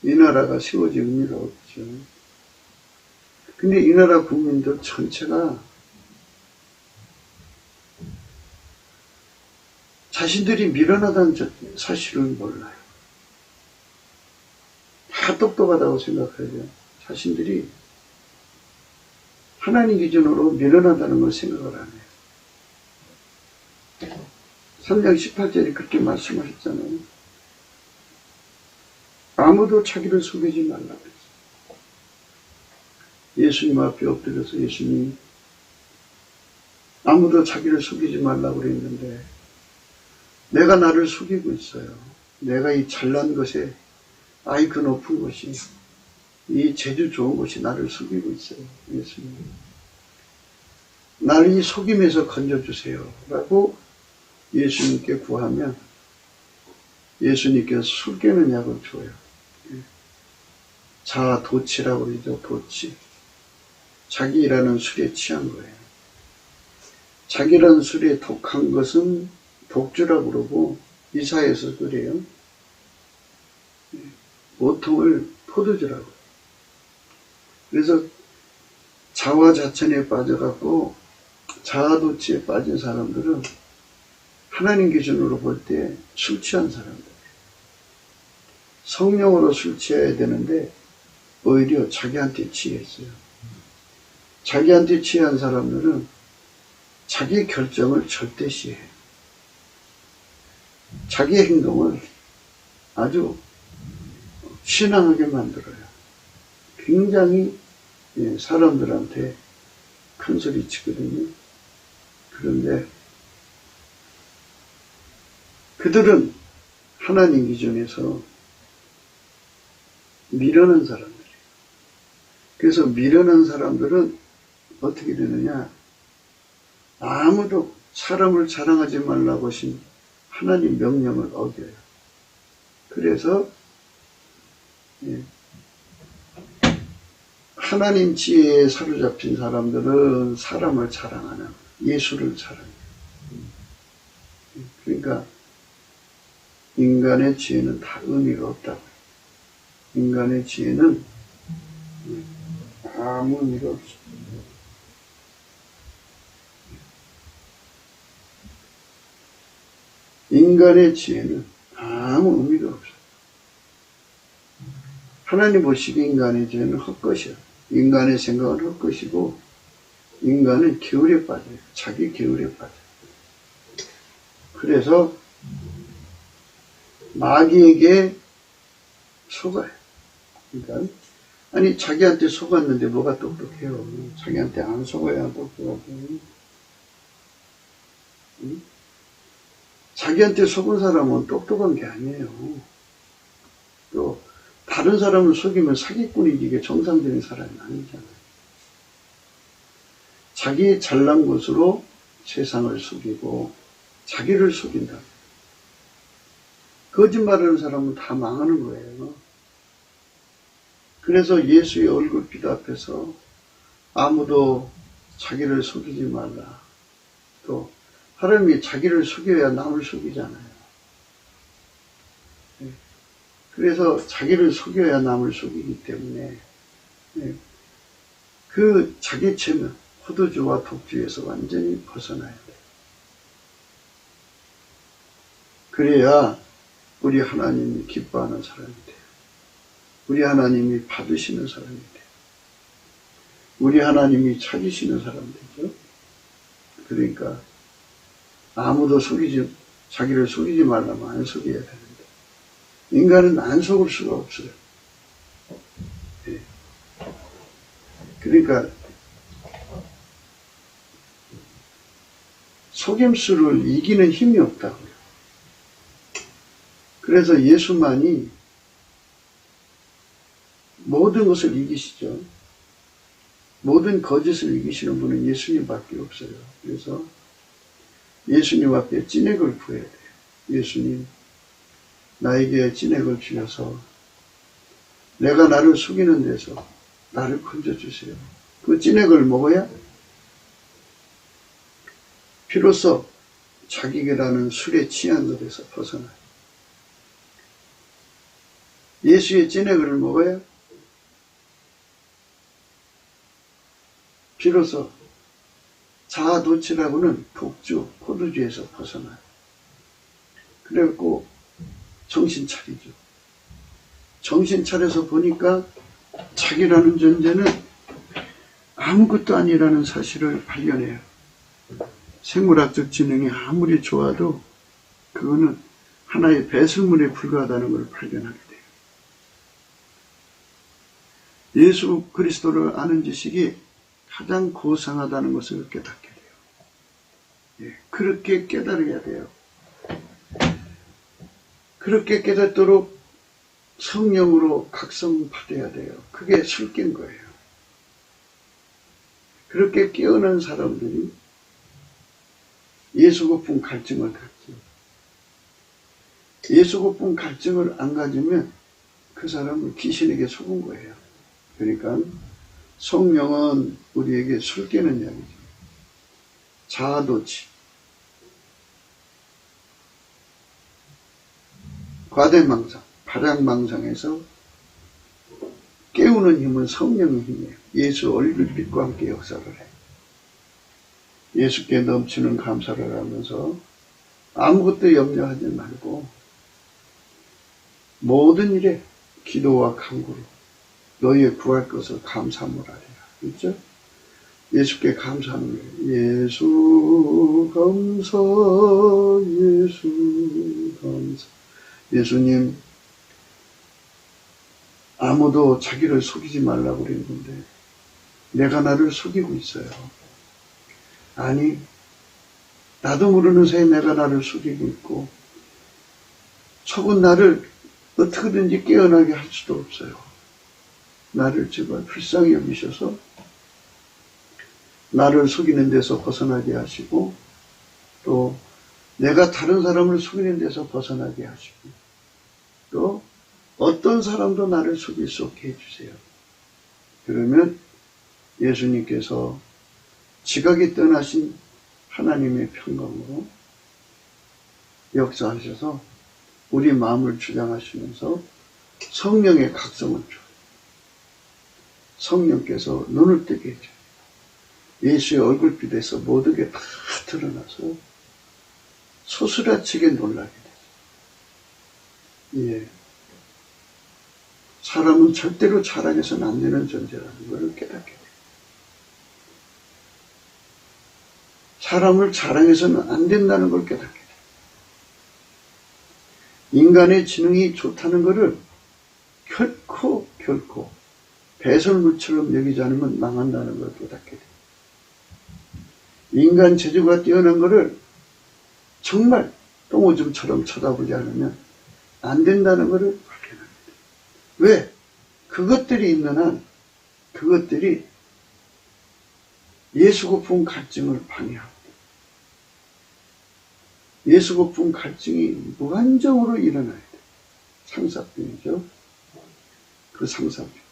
이 나라가 세워질 의미가 없죠. 근데 이 나라 국민들 전체가 자신들이 미련하다는 사실을 몰라요. 다 똑똑하다고 생각하죠. 자신들이 하나님 기준으로 미련하다는 걸 생각을 안 해요. 3장 18절에 그렇게 말씀하셨잖아요. 아무도 자기를 속이지 말라고 했어요. 예수님 앞에 엎드려서 예수님 아무도 자기를 속이지 말라고 그랬는데 내가 나를 속이고 있어요. 내가 이 잘난 것에 그 높은 것이 이 재주 좋은 것이 나를 속이고 있어요. 예수님. 나를 이 속임에서 건져주세요. 라고 예수님께 구하면 예수님께서 술 깨는 약을 줘요. 자도치라고 그러죠. 도치. 자기라는 술에 취한 거예요. 자기라는 술에 독한 것은 독주라고 그러고 이사야에서 그래요. 보통을 포도주라고. 그래서 자화자찬에 빠져갖고 자아도취에 빠진 사람들은 하나님 기준으로 볼 때 술 취한 사람들. 성령으로 술 취해야 되는데 오히려 자기한테 취했어요. 자기한테 취한 사람들은 자기 결정을 절대 시해요. 자기 행동을 아주 신앙하게 만들어요. 굉장히 사람들한테 큰 소리 치거든요. 그런데 그들은 하나님 기준에서 미련한 사람들이에요. 그래서 미련한 사람들은 어떻게 되느냐? 아무도 사람을 자랑하지 말라고 하신 하나님 명령을 어겨요. 그래서 하나님 지혜에 사로잡힌 사람들은 사람을 자랑하는 예수를 자랑해요. 그러니까 인간의 지혜는 다 의미가 없다고요. 인간의 지혜는 아무 의미가 없습니다. 인간의 지혜는 아무 의미가 없어요. 하나님 보시기에 인간의 지혜는 헛것이야. 인간의 생각은 헛것이고 인간은 게으르에 빠져요. 자기 게으르에 빠져요. 그래서 마귀에게 속아요. 그러니까 아니 자기한테 속았는데 뭐가 똑똑해요. 자기한테 안 속아야 똑똑하고. 자기한테 속은 사람은 똑똑한 게 아니에요. 또 다른 사람을 속이면 사기꾼이지 이게 정상적인 사람이 아니잖아요. 자기 잘난 것으로 세상을 속이고 자기를 속인다. 거짓말하는 사람은 다 망하는 거예요. 그래서 예수의 얼굴빛 앞에서 아무도 자기를 속이지 말라. 또 사람이 자기를 속여야 남을 속이잖아요. 그래서 자기를 속여야 남을 속이기 때문에 그 자기 체면, 호도주와 독주에서 완전히 벗어나야 돼요. 그래야 우리 하나님이 기뻐하는 사람이 돼요. 우리 하나님이 받으시는 사람이 돼요. 우리 하나님이 찾으시는 사람 되죠. 그러니까 아무도 자기를 속이지 말라면 안 속여야 되는데 인간은 안 속을 수가 없어요. 네. 그러니까 속임수를 이기는 힘이 없다고요. 그래서 예수만이 모든 것을 이기시죠. 모든 거짓을 이기시는 분은 예수님밖에 없어요. 그래서 예수님 앞에 찐액을 구해야 돼요. 예수님, 나에게 찐액을 주셔서 내가 나를 속이는 데서 나를 건져주세요. 그 찐액을 먹어야 비로소 자기라는 술에 취한 것에서 벗어나요. 예수의 찐액을 먹어야 비로소 자아도취라고는 독주, 포도주에서 벗어나요. 그래갖고 정신 차리죠. 정신 차려서 보니까 자기라는 존재는 아무것도 아니라는 사실을 발견해요. 생물학적 지능이 아무리 좋아도 그거는 하나의 배설물에 불과하다는 걸 발견하게 돼요. 예수 그리스도를 아는 지식이 가장 고상하다는 것을 깨닫게 돼요. 예, 그렇게 깨달아야 돼요. 그렇게 깨닫도록 성령으로 각성받아야 돼요. 그게 술깬 거예요. 그렇게 깨어난 사람들이 예수 고픈 갈증을 갖죠. 예수 고픈 갈증을 안 가지면 그 사람은 귀신에게 속은 거예요. 그러니까 성령은 우리에게 술 깨는 이야기죠. 자아도취, 과대망상, 발악망상에서 깨우는 힘은 성령의 힘이에요. 예수 얼굴빛과 함께 역사를 해요. 예수께 넘치는 감사를 하면서 아무것도 염려하지 말고 모든 일에 기도와 간구로 너희의 구할 것을 감사함을 하리라. 그렇죠? 예수께 감사하는 거예요. 예수 감사, 예수 감사. 예수님, 아무도 자기를 속이지 말라고 그랬는데 내가 나를 속이고 있어요. 아니, 나도 모르는 사이에 내가 나를 속이고 있고 속은 나를 어떻게든지 깨어나게 할 수도 없어요. 나를 제발 불쌍히 여기셔서 나를 속이는 데서 벗어나게 하시고 또 내가 다른 사람을 속이는 데서 벗어나게 하시고 또 어떤 사람도 나를 속일 수 없게 해주세요. 그러면 예수님께서 지각이 떠나신 하나님의 평강으로 역사하셔서 우리 마음을 주장하시면서 성령의 각성을 줘요. 성령께서 눈을 뜨게 해줘요. 예수의 얼굴빛에서 모든 게 다 드러나서 소스라치게 놀라게 되죠. 예. 사람은 절대로 자랑해서는 안 되는 존재라는 걸 깨닫게 돼요. 사람을 자랑해서는 안 된다는 걸 깨닫게 돼요. 인간의 지능이 좋다는 것을 결코 배설물처럼 여기지 않으면 망한다는 걸 깨닫게 돼요. 인간 재주가 뛰어난 것을 정말 똥오줌처럼 쳐다보지 않으면 안 된다는 것을 발견합니다. 왜? 그것들이 있는 한 그것들이 예수 고품 갈증을 방해합니다. 예수 고품 갈증이 무한정으로 일어나야 돼요. 상사병이죠. 그 상사병.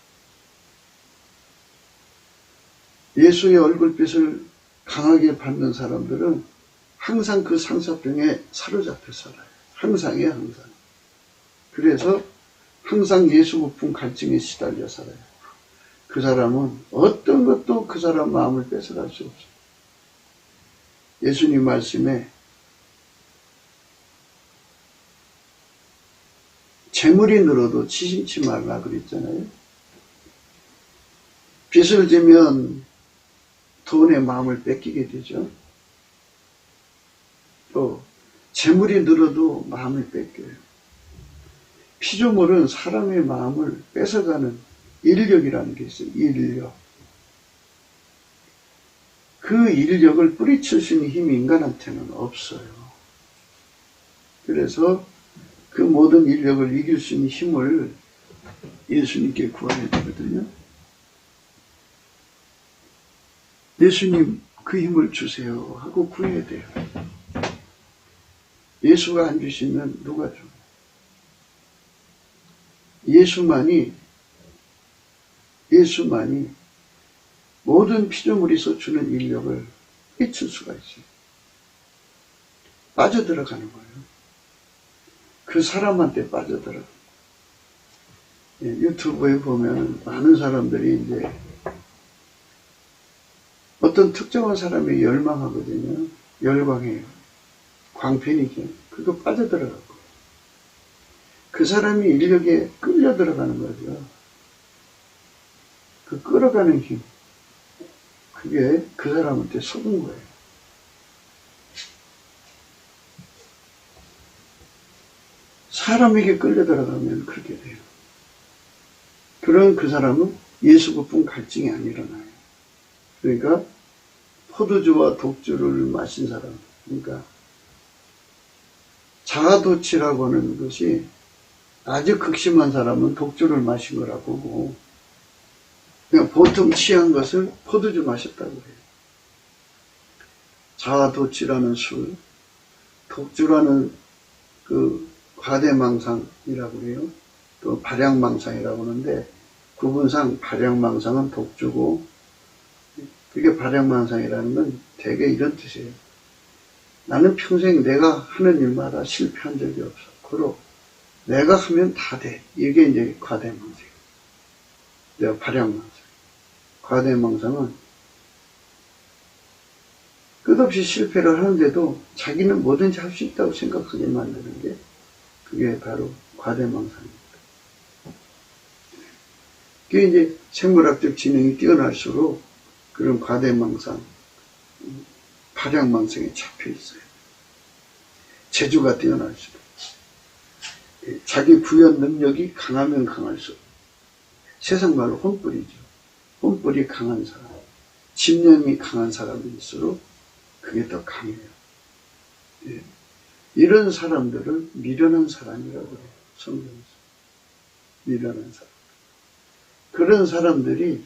예수의 얼굴빛을 강하게 받는 사람들은 항상 그 상사병에 사로잡혀 살아요. 항상이에요, 항상. 그래서 항상 예수 고품 갈증에 시달려 살아요. 그 사람은 어떤 것도 그 사람 마음을 뺏어갈 수 없어요. 예수님 말씀에 재물이 늘어도 치심치 말라 그랬잖아요. 빚을 지면 돈의 마음을 뺏기게 되죠. 또 재물이 늘어도 마음을 뺏겨요. 피조물은 사람의 마음을 뺏어가는 인력이라는 게 있어요. 인력. 그 인력을 뿌리칠 수 있는 힘이 인간한테는 없어요. 그래서 그 모든 인력을 이길 수 있는 힘을 예수님께 구해야 되거든요. 예수님 그 힘을 주세요 하고 구해야 돼요. 예수가 안 주시면 누가 줘? 예수만이 모든 피조물에서 주는 인력을 끼칠 수가 있어요. 빠져들어가는 거예요. 그 사람한테 빠져들어. 예, 유튜브에 보면 많은 사람들이 이제 어떤 특정한 사람이 열망하거든요. 열광해요. 광팬이죠. 그거 빠져들어가고. 그 사람이 인력에 끌려 들어가는 거죠. 그 끌어가는 힘. 그게 그 사람한테 속은 거예요. 사람에게 끌려 들어가면 그렇게 돼요. 그런 그 사람은 예수 고품 갈증이 안 일어나요. 그러니까 포도주와 독주를 마신 사람, 그러니까 자아도취라고 하는 것이 아주 극심한 사람은 독주를 마신 거라고 보고 그냥 보통 취한 것을 포도주 마셨다고 해요. 자아도취라는 술, 독주라는 그 과대망상이라고 해요. 또 발양망상이라고 하는데 구분상 발양망상은 독주고 그게 발양망상이라는 건 대개 이런 뜻이에요. 나는 평생 내가 하는 일마다 실패한 적이 없어. 그로 내가 하면 다 돼. 이게 이제 과대망상. 내가 발양망상. 과대망상은 끝없이 실패를 하는데도 자기는 뭐든지 할 수 있다고 생각하게 만드는 게 그게 바로 과대망상입니다. 그게 이제 생물학적 지능이 뛰어날수록 그런 과대망상, 발양망상에 잡혀 있어요. 재주가 뛰어날수록. 자기 구현 능력이 강하면 강할수록. 세상 말로 혼뿌리죠. 혼뿌리 강한 사람, 집념이 강한 사람일수록 그게 더 강해요. 예. 이런 사람들을 미련한 사람이라고 해요. 성경에서. 미련한 사람. 그런 사람들이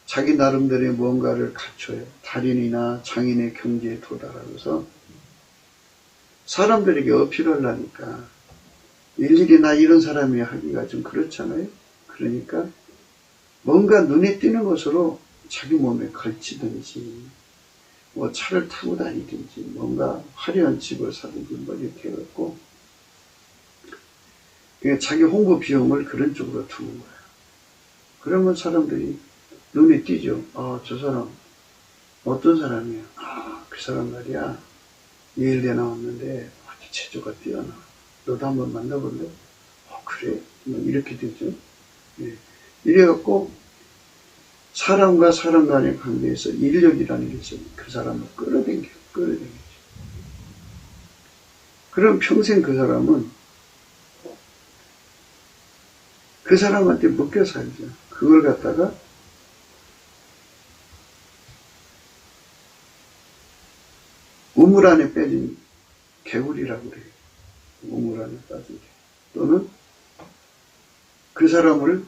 자기 나름대로의 뭔가를 갖춰요. 달인이나 장인의 경지에 도달하면서 사람들에게 어필하려니까 일일이 나 이런 사람이 하기가 좀 그렇잖아요. 그러니까 뭔가 눈에 띄는 것으로 자기 몸에 걸치든지 뭐 차를 타고 다니든지 뭔가 화려한 집을 사든지 뭐 이렇게 해갖고 자기 홍보 비용을 그런 쪽으로 두는 거예요. 그러면 사람들이 눈에 띄죠. 아, 저 사람 어떤 사람이야? 아, 그 사람 말이야. 예일대 나왔는데 아주 체조가 뛰어나. 너도 한번 만나볼래? 그래? 뭐 이렇게 되죠. 예. 이래갖고 사람과 사람 간의 관계에서 인력이라는 게 있어요. 그 사람을 끌어당겨요. 그럼 평생 그 사람은 그 사람한테 묶여 살죠. 그걸 갖다가 우물 안에 빼진 개구리라고 그래요. 우물 안에 빠진 개. 또는 그 사람을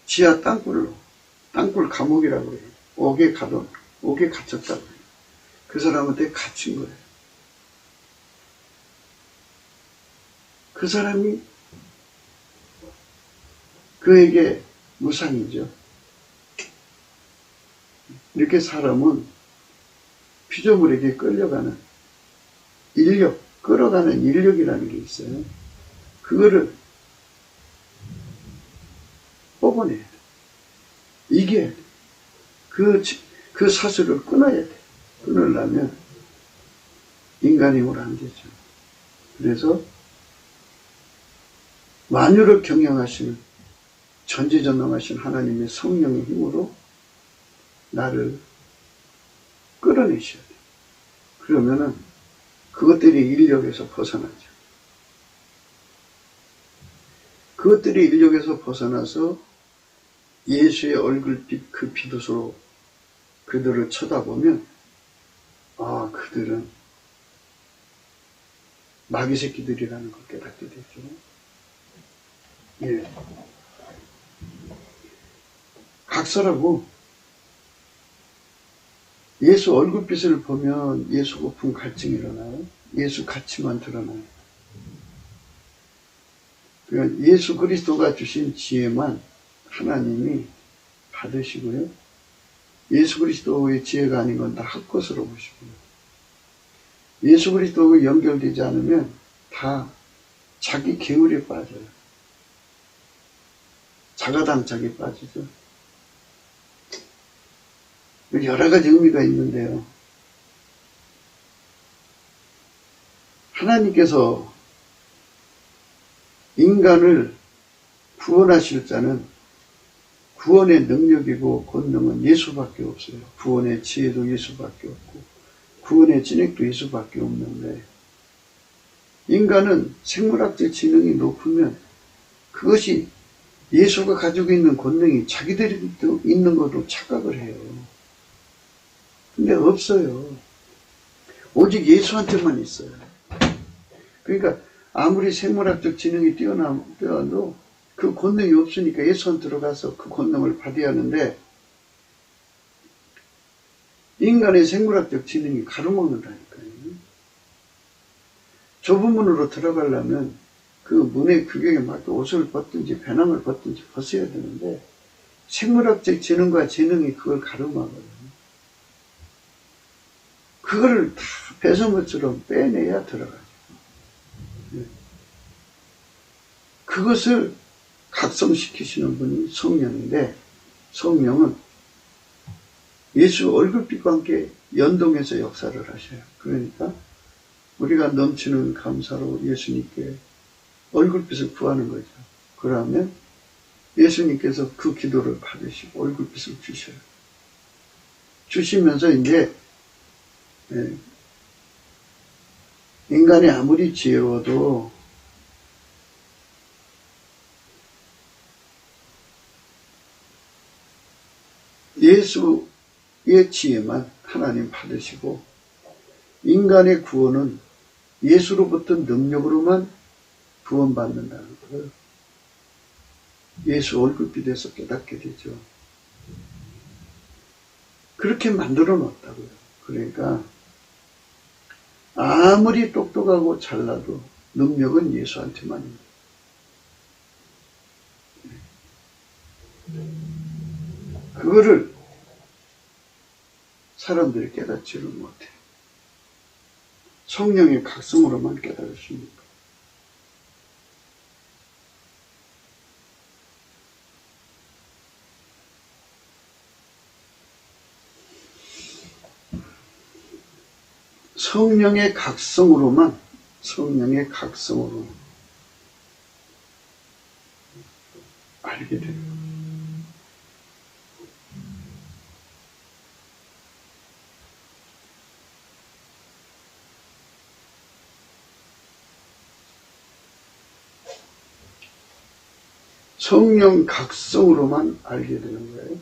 지하 땅굴 감옥이라고 그래요. 옥에 갇혔다고 해요. 그 사람한테 갇힌 거예요. 그 사람이 그에게 무상이죠. 이렇게 사람은 피조물에게 끌어가는 인력이라는 게 있어요. 그거를 뽑아내야 돼. 이겨야 돼. 그 사슬을 끊어야 돼. 끊으려면 인간의 힘으로 안 되죠. 그래서 만유를 경영하시는 전지전능하신 하나님의 성령의 힘으로 나를 끌어내셔야 돼. 그러면은 그것들이 인력에서 벗어나죠. 그것들이 인력에서 벗어나서 예수의 얼굴빛 그 빛으로 그들을 쳐다보면 아, 그들은 마귀 새끼들이라는 걸 깨닫게 되죠. 예. 각설하고 예수 얼굴빛을 보면 예수 고픈 갈증이 일어나요. 예수 가치만 드러나요. 그러니까 예수 그리스도가 주신 지혜만 하나님이 받으시고요. 예수 그리스도의 지혜가 아닌 건 다 헛것으로 보시고요. 예수 그리스도가 연결되지 않으면 다 자기 계율에 빠져요. 자가당착에 빠지죠. 여러 가지 의미가 있는데요. 하나님께서 인간을 구원하실 자는 구원의 능력이고 권능은 예수밖에 없어요. 구원의 지혜도 예수밖에 없고 구원의 진액도 예수밖에 없는데 인간은 생물학적 지능이 높으면 그것이 예수가 가지고 있는 권능이 자기들이 있는 것으로 착각을 해요. 근데 없어요. 오직 예수한테만 있어요. 그러니까 아무리 생물학적 지능이 뛰어나도 그 권능이 없으니까 예수한테 들어가서 그 권능을 받아야 하는데 인간의 생물학적 지능이 가로막는다니까요. 좁은 문으로 들어가려면 그 문의 규격에 맞게 옷을 벗든지 배낭을 벗든지 벗어야 되는데 생물학적 지능과 지능이 그걸 가로막아요. 그거를 다 배설물처럼 빼내야 들어가죠. 그것을 각성시키시는 분이 성령인데 성령은 예수 얼굴빛과 함께 연동해서 역사를 하셔요. 그러니까 우리가 넘치는 감사로 예수님께 얼굴빛을 구하는 거죠. 그러면 예수님께서 그 기도를 받으시고 얼굴빛을 주셔요. 주시면서 이제 인간이 아무리 지혜로워도 예수의 지혜만 하나님 받으시고 인간의 구원은 예수로부터 능력으로만 구원받는다는 것을 예수 얼굴빛에서 깨닫게 되죠. 그렇게 만들어 놓았다고요. 그러니까 아무리 똑똑하고 잘나도 능력은 예수한테만입니다. 그거를 사람들이 깨닫지를 못해요. 성령의 각성으로만 깨달으십니까? 성령의 각성으로만 알게 돼요. 성령 각성으로만 알게 되는 거예요.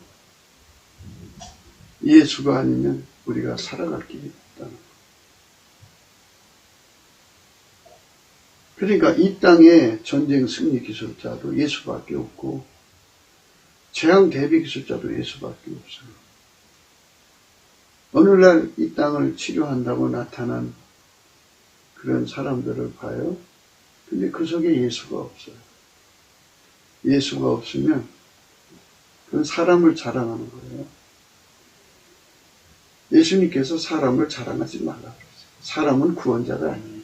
예수가 아니면 우리가 살아갈 길이 없다는 거예요. 그러니까 이 땅에 전쟁 승리 기술자도 예수밖에 없고 재앙 대비 기술자도 예수밖에 없어요. 어느 날 이 땅을 치료한다고 나타난 그런 사람들을 봐요. 근데 그 속에 예수가 없어요. 예수가 없으면 그건 사람을 자랑하는 거예요. 예수님께서 사람을 자랑하지 말라 그랬어요. 사람은 구원자가 아니에요.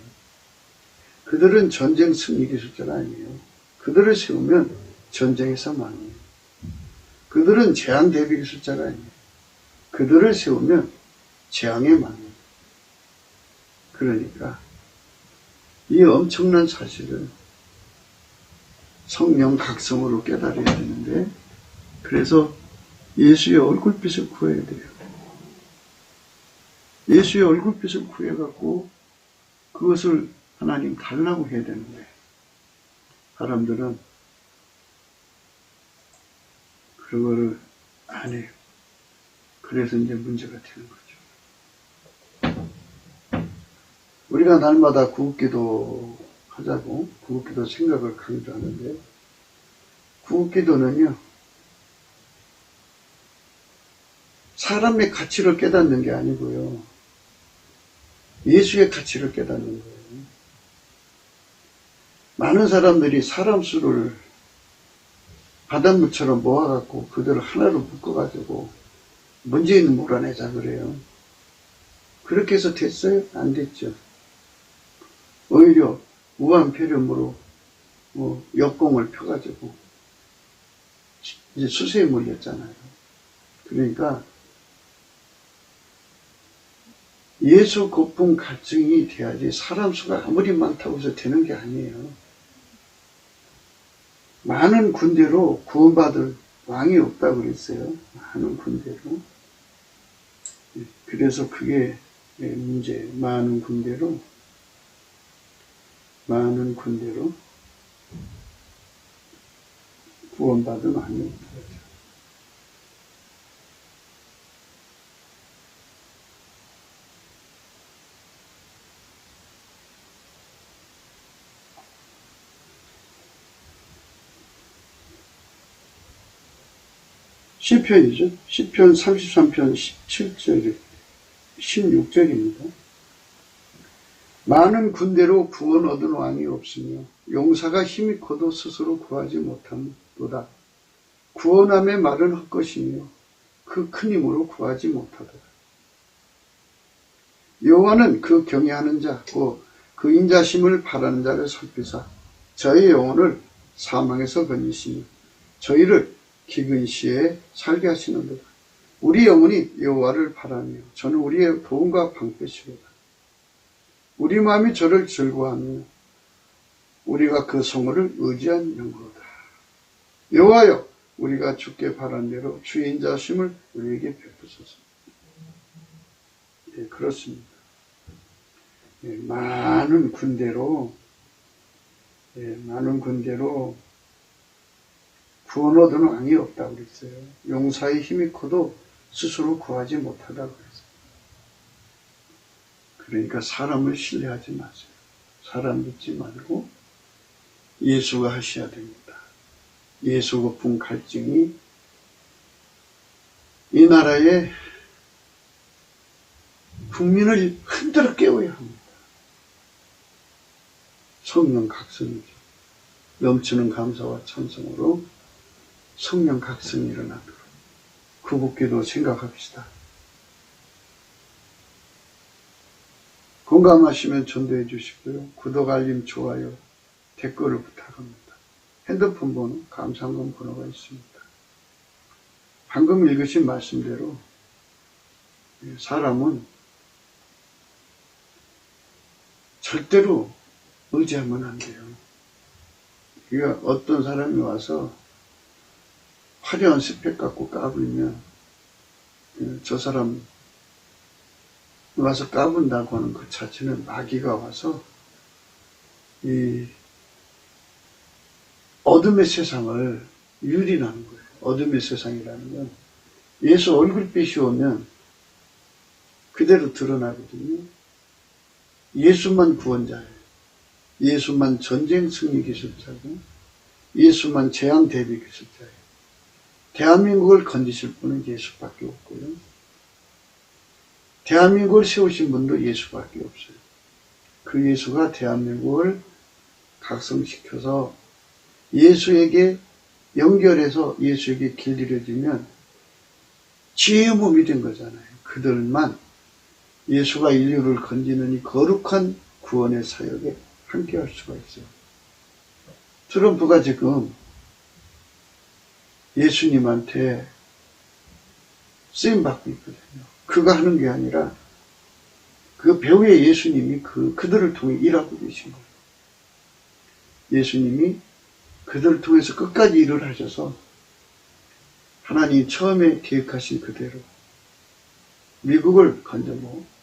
그들은 전쟁 승리 기술자가 아니에요. 그들을 세우면 전쟁에서 망해요. 그들은 재앙 대비 기술자가 아니에요. 그들을 세우면 재앙에 망해요. 그러니까 이 엄청난 사실을 성령 각성으로 깨달아야 되는데, 그래서 예수의 얼굴빛을 구해야 돼요. 예수의 얼굴빛을 구해갖고 그것을 하나님 달라고 해야 되는데, 사람들은 그런 거를 안 해요. 그래서 이제 문제가 되는 거죠. 우리가 날마다 구급기도 하자고 구급기도 생각을 강조하는데, 구급기도는요, 사람의 가치를 깨닫는 게 아니고요, 예수의 가치를 깨닫는 거예요. 많은 사람들이 사람 수를 바닷물처럼 모아갖고 그들을 하나로 묶어가지고 문재인을 몰아내자 그래요. 그렇게 해서 됐어요? 안 됐죠. 오히려 무한폐렴으로 역공을 펴가지고 이제 수세에 몰렸잖아요. 그러니까 예수 고품 갈증이 돼야지 사람 수가 아무리 많다고 해서 되는 게 아니에요. 많은 군대로 구원받을 왕이 없다고 그랬어요. 많은 군대로. 그래서 그게 문제. 많은 군대로 구원받은 왕이 없다. 시편이죠. 시편 33편 17절, 16절입니다. 많은 군대로 구원 얻은 왕이 없으며 용사가 힘이 커도 스스로 구하지 못함도다. 구원함의 말은 헛것이며 그 큰 힘으로 구하지 못하더라. 여호와는 그 경외하는 자, 그 인자심을 바라는 자를 살피사 저의 영혼을 사망에서 건지시며 저희를 기근 시에 살게 하시는도다. 우리 영혼이 여호와를 바라며 저는 우리의 도움과 방패시로다. 우리 마음이 저를 즐거워하며 우리가 그 성호를 의지한 영광이다. 여호와여, 우리가 주께 바란 대로 주의 인자심을 우리에게 베푸소서. 예, 그렇습니다. 예, 많은 군대로 구원 얻은 왕이 없다고 그랬어요. 용사의 힘이 커도 스스로 구하지 못하다고 그랬어요. 그러니까 사람을 신뢰하지 마세요. 사람 믿지 말고 예수가 하셔야 됩니다. 예수 고품 갈증이 이 나라의 국민을 흔들어 깨워야 합니다. 성령 각성이죠. 넘치는 감사와 찬송으로 성령 각성이 일어나도록 구급기도 생각합시다. 공감하시면 전도해 주시고요. 구독, 알림, 좋아요, 댓글을 부탁합니다. 핸드폰 번호, 감사한금 번호가 있습니다. 방금 읽으신 말씀대로 사람은 절대로 의지하면 안 돼요. 그러니까 어떤 사람이 와서 화려한 스펙 갖고 까불면 저 사람 와서 까분다고 하는 것 자체는 마귀가 와서 이 어둠의 세상을 유린하는 거예요. 어둠의 세상이라는 건 예수 얼굴빛이 오면 그대로 드러나거든요. 예수만 구원자예요. 예수만 전쟁 승리 기술자고 예수만 재앙 대비 기술자예요. 대한민국을 건지실 분은 예수밖에 없고요. 대한민국을 세우신 분도 예수밖에 없어요. 그 예수가 대한민국을 각성시켜서 예수에게 연결해서 예수에게 길들여지면 지혜의 몸이 된 거잖아요. 그들만 예수가 인류를 건지는 이 거룩한 구원의 사역에 함께할 수가 있어요. 트럼프가 지금 예수님한테 쓰임받고 있거든요. 그가 하는 게 아니라 그 배후의 예수님이 그들을 통해 일하고 계신 거예요. 예수님이 그들을 통해서 끝까지 일을 하셔서 하나님 처음에 계획하신 그대로 미국을 건져고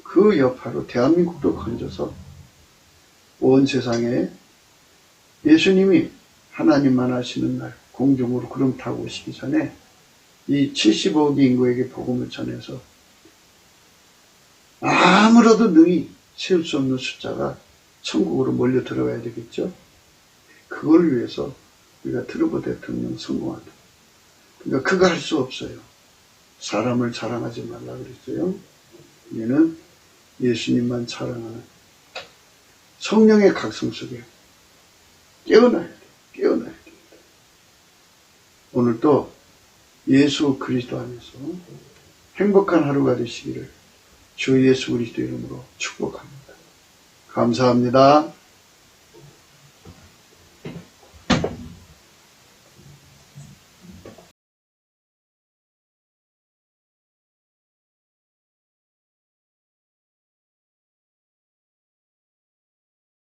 그 여파로 대한민국도 건져서 온 세상에 예수님이 하나님만 하시는 날 공중으로 구름 타고 오시기 전에 이 75억 인구에게 복음을 전해서 아무라도 능히 세울 수 없는 숫자가 천국으로 몰려 들어가야 되겠죠. 그걸 위해서 우리가 트럼프 대통령 성공하다. 그러니까 그가 할 수 없어요. 사람을 자랑하지 말라 그랬어요. 얘는 예수님만 자랑하는 성령의 각성 속에 깨어나야 돼. 깨어나야 돼. 오늘도 예수 그리스도 안에서 행복한 하루가 되시기를 주 예수 그리스도 이름으로 축복합니다. 감사합니다.